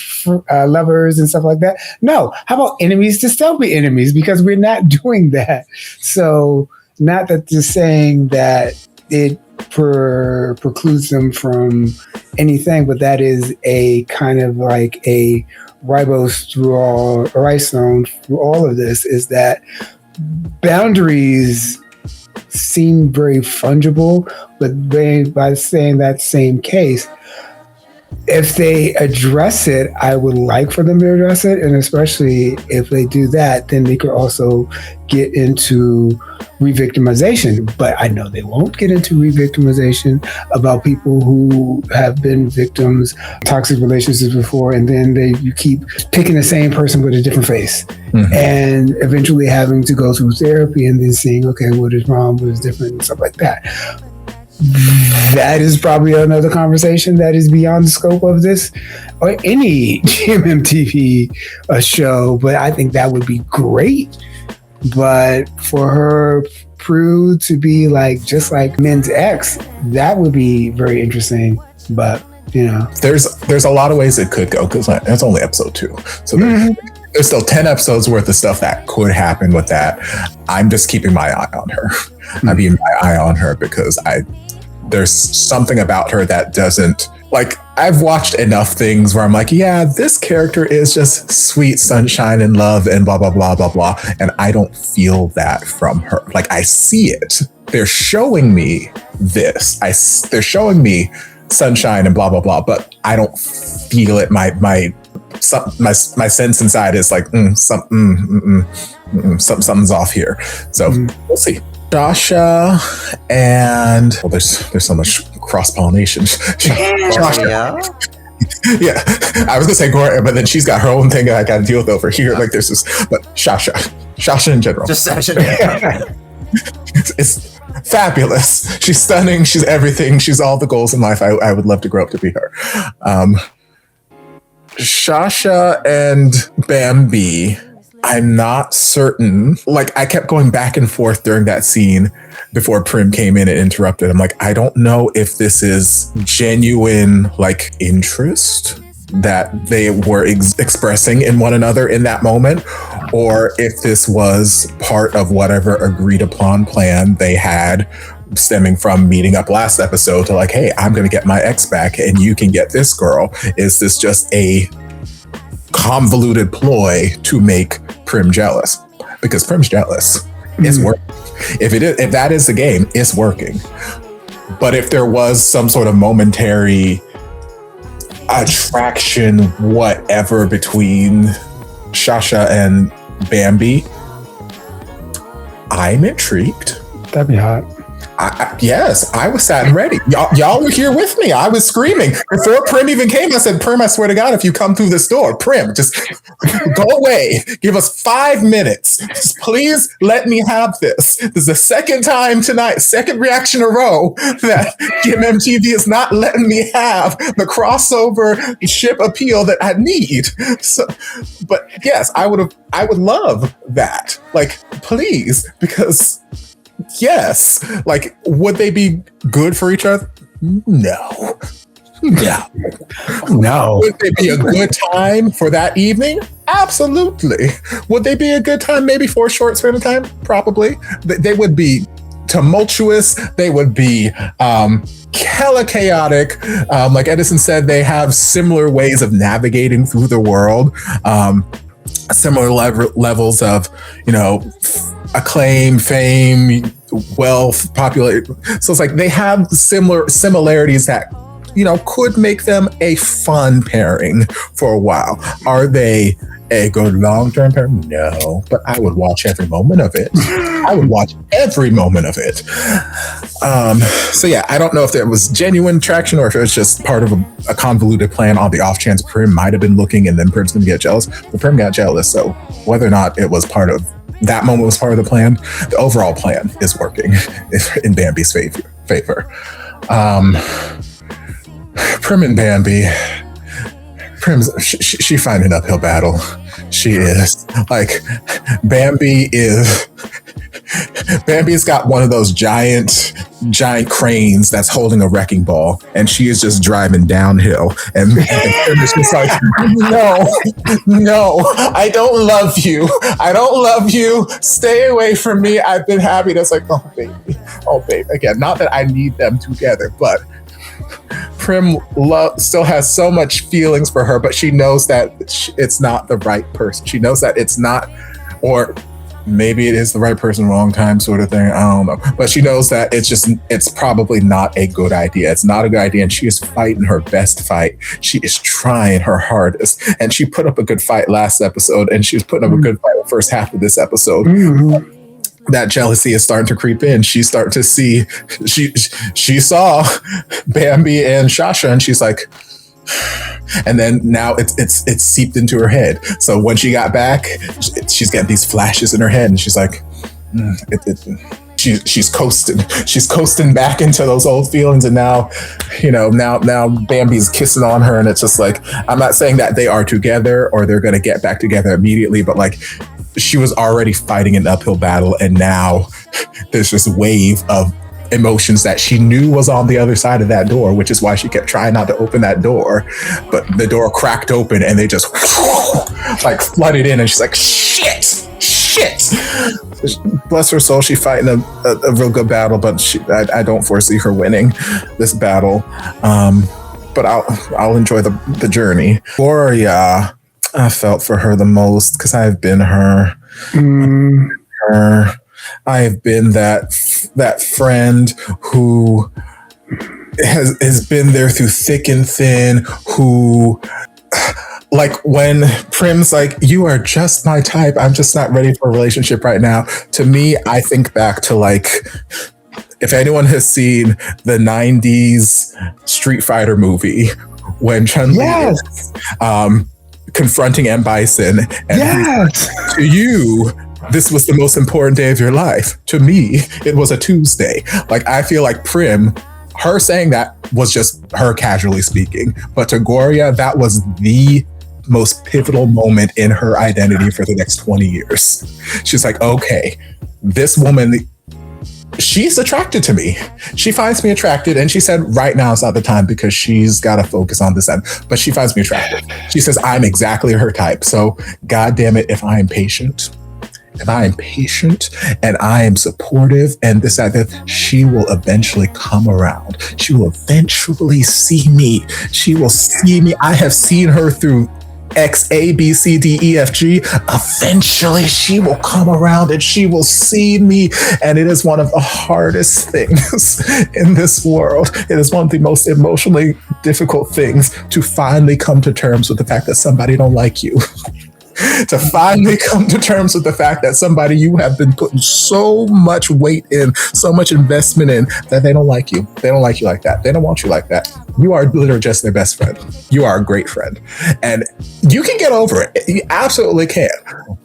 lovers and stuff like that. No, how about enemies to still be enemies? Because we're not doing that. So not that just saying that it precludes them from anything, but that is a kind of like a ribosome through all of this is that boundaries seem very fungible, but by saying that same case, if they address it, I would like for them to address it. And especially if they do that, then they could also get into re-victimization. But I know they won't get into re-victimization about people who have been victims of toxic relationships before. And then you keep picking the same person with a different face. Mm-hmm. And eventually having to go through therapy and then seeing, okay, what is wrong, what is different, and stuff like that. That is probably another conversation that is beyond the scope of this or any GMMTV show, but I think that would be great. But for her Prue to be like just like Men's Ex, that would be very interesting. But you know, there's a lot of ways it could go because that's only episode 2, so there's still 10 episodes worth of stuff that could happen with that. I'm just keeping my eye on her. I'm keeping my eye on her because there's something about her that doesn't, like, I've watched enough things where I'm like, yeah, this character is just sweet sunshine and love and blah, blah, blah, blah, blah. And I don't feel that from her. Like, I see it. They're showing me this. They're showing me sunshine and blah, blah, blah, but I don't feel it. My sense inside is like, something's off here. So we'll see. Sasha and there's so much cross-pollination. Yeah. Yeah, I was gonna say Gloria, but then she's got her own thing that I gotta deal with over here. Like there's this, but Sasha in general. Just Sasha. Yeah. It's fabulous. She's stunning. She's everything. She's all the goals in life. I would love to grow up to be her. Sasha and Bambi. I'm not certain. Like, I kept going back and forth during that scene before Prim came in and interrupted. I'm like, I don't know if this is genuine, like, interest that they were expressing in one another in that moment, or if this was part of whatever agreed upon plan they had stemming from meeting up last episode to like, hey, I'm going to get my ex back and you can get this girl. Is this just a convoluted ploy to make Prim jealous? Because Prim's jealous. It's working. If that is the game, it's working. But if there was some sort of momentary attraction, whatever, between Sasha and Bambi, I'm intrigued. That'd be hot. Yes, I was sat and ready. Y'all were here with me. I was screaming. Before Prim even came, I said, Prim, I swear to God, if you come through this door, Prim, just go away. Give us 5 minutes. Just please let me have this. This is the second time tonight, second reaction in a row that GMMTV is not letting me have the crossover ship appeal that I need. So, but yes, I would love that. Like, please, because yes, like, would they be good for each other? No. Would they be a good time for that evening? Absolutely. Would they be a good time maybe for a short span of time? Probably. They would be tumultuous. They would be hella chaotic. Like Edison said, they have similar ways of navigating through the world. Similar levels of, acclaim, fame, wealth, popularity. So it's like they have similarities that, could make them a fun pairing for a while. Are they a good long-term pairing? No, but I would watch every moment of it. So yeah, I don't know if there was genuine traction or if it was just part of a convoluted plan on the off chance Prim might have been looking and then Prim's gonna get jealous. But Prim got jealous, so whether or not it was part of that moment was part of the plan, the overall plan is working in Bambi's favor. Prim and Bambi. Prim's she finding an uphill battle. She is. Like, Bambi's got one of those giant cranes that's holding a wrecking ball, and she is just driving downhill. And Prim is just like, no, I don't love you. Stay away from me. I've been happy. That's like, oh baby. Again, not that I need them together, but Prim still has so much feelings for her, but she knows that it's not the right person. She knows that it's not, or maybe it is the right person, wrong time sort of thing. I don't know. But she knows that it's probably not a good idea. It's not a good idea. And she is fighting her best fight. She is trying her hardest. And she put up a good fight last episode, and she was putting up a good fight the first half of this episode. That jealousy is starting to creep in. She's starting to see, she saw Bambi and Shasha, and she's like, and then now it's seeped into her head. So when she got back, she's getting these flashes in her head, and she's like, she's coasting. She's coasting back into those old feelings, and now, now Bambi's kissing on her, and it's just like, I'm not saying that they are together or they're gonna get back together immediately, but like, she was already fighting an uphill battle, and now there's this wave of emotions that she knew was on the other side of that door, which is why she kept trying not to open that door. But the door cracked open, and they just like flooded in, and she's like, shit. Bless her soul, she's fighting a real good battle, but I don't foresee her winning this battle. But I'll enjoy the journey. Gloria, I felt for her the most because I've been her. I've been that friend who has been there through thick and thin, who, like, when Prim's like, you are just my type, I'm just not ready for a relationship right now. To me, I think back to, like, if anyone has seen the 90s Street Fighter movie, when Chun-Li is confronting M. Bison, and to you, this was the most important day of your life. To me, it was a Tuesday. Like, I feel like Prim, her saying that was just her casually speaking. But to Gloria, that was the most pivotal moment in her identity for the next 20 years. She's like, okay, this woman, she's attracted to me. She finds me attracted. And she said, right now is not the time because she's got to focus on this end. But she finds me attractive. She says, I'm exactly her type. So, God damn it, if I am patient, and I am supportive and this, that, she will eventually come around. She will eventually see me. She will see me. I have seen her through X, A, B, C, D, E, F, G. Eventually she will come around and she will see me. And it is one of the hardest things in this world. It is one of the most emotionally difficult things to finally come to terms with the fact that somebody don't like you. To finally come to terms with the fact that somebody you have been putting so much weight in, so much investment in, that they don't like you. They don't like you like that. They don't want you like that. You are literally just their best friend. You are a great friend. And you can get over it. You absolutely can.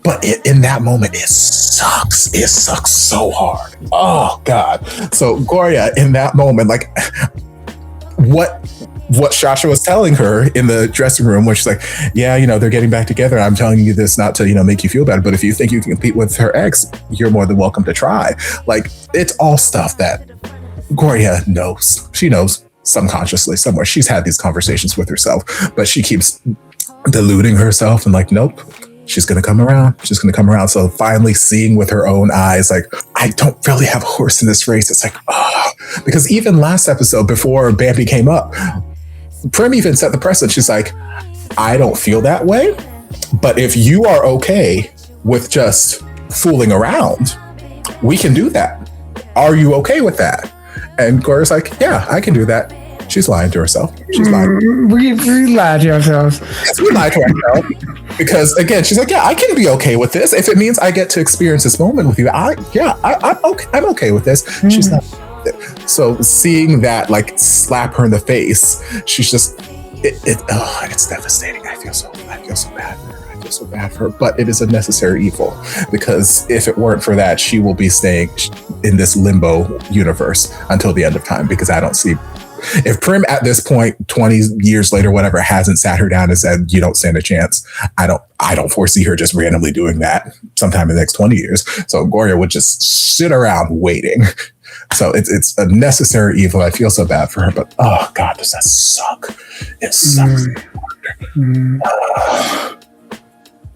But in that moment, it sucks. It sucks so hard. Oh, God. So Gloria, in that moment, like, what Shasha was telling her in the dressing room, which is like, yeah, they're getting back together. I'm telling you this not to, make you feel bad, but if you think you can compete with her ex, you're more than welcome to try. Like, it's all stuff that Gloria knows. She knows subconsciously somewhere. She's had these conversations with herself, but she keeps deluding herself and like, nope, she's going to come around. She's going to come around. So finally seeing with her own eyes, like, I don't really have a horse in this race. It's like, because even last episode before Bambi came up, Prim even set the precedent. She's like, I don't feel that way, but if you are okay with just fooling around, we can do that. Are you okay with that? And Gloria's like, yeah, I can do that. She's lying to herself. She's lying. We lied to ourselves. Yes, we lied to ourselves. Because again, she's like, yeah, I can be okay with this. If it means I get to experience this moment with you, I'm okay. I'm okay with this. She's not. So seeing that like slap her in the face, she's just it's devastating. I feel so bad for her. I feel so bad for her. But it is a necessary evil, because if it weren't for that, she will be staying in this limbo universe until the end of time, because I don't see, if Prim at this point, 20 years later, whatever, hasn't sat her down and said, you don't stand a chance, I don't foresee her just randomly doing that sometime in the next 20 years. So Gloria would just sit around waiting. So it's a necessary evil. I feel so bad for her, but oh God, does that suck? It sucks.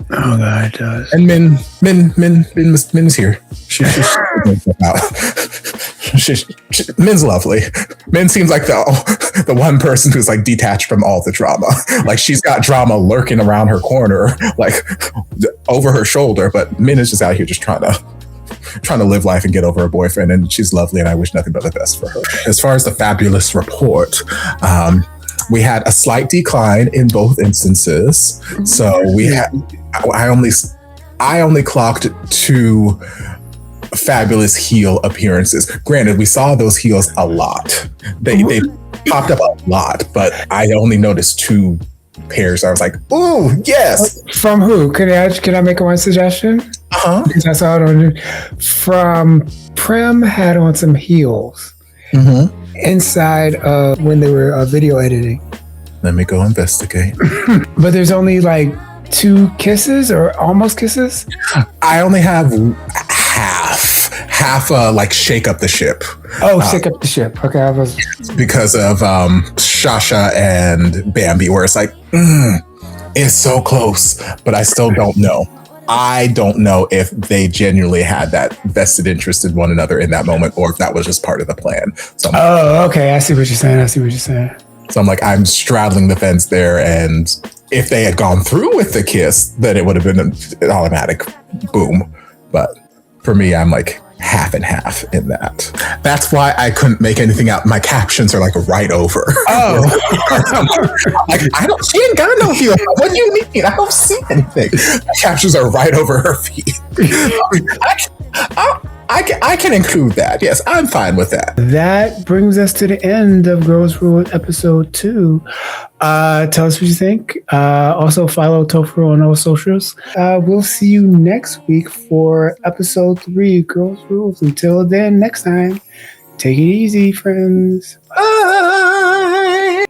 Oh God, it does. And Min is here. She's out. Min's lovely. Min seems like the one person who's like detached from all the drama. Like she's got drama lurking around her corner, like over her shoulder, but Min is just out here just trying to live life and get over her boyfriend, and she's lovely, and I wish nothing but the best for her. As far as the fabulous report, we had a slight decline in both instances. So I only clocked 2 fabulous heel appearances. Granted, we saw those heels a lot. They popped up a lot, but I only noticed 2 pairs. I was like, "Ooh, yes!" From who? Can I make one suggestion? Because I saw it on from Prim had on some heels inside of when they were video editing. Let me go investigate. But there's only like 2 kisses or almost kisses. I only have half like shake up the ship. Shake up the ship. Okay, I was because of Shasha and Bambi, where it's like it's so close, but I still don't know. I don't know if they genuinely had that vested interest in one another in that moment, or if that was just part of the plan. So okay. I see what you're saying. So I'm like, I'm straddling the fence there, and if they had gone through with the kiss, then it would have been an automatic boom. But for me, I'm like half and half in that. That's why I couldn't make anything out. My captions are like right over. Like, she ain't got no heel. What do you mean? I don't see anything. My captions are right over her feet. I can include that. Yes, I'm fine with that. That brings us to the end of Girls Rule episode 2. Tell us what you think. Also follow Topher on all socials. We'll see you next week for episode 3, Girls Rules. Until then, next time, take it easy, friends. Bye.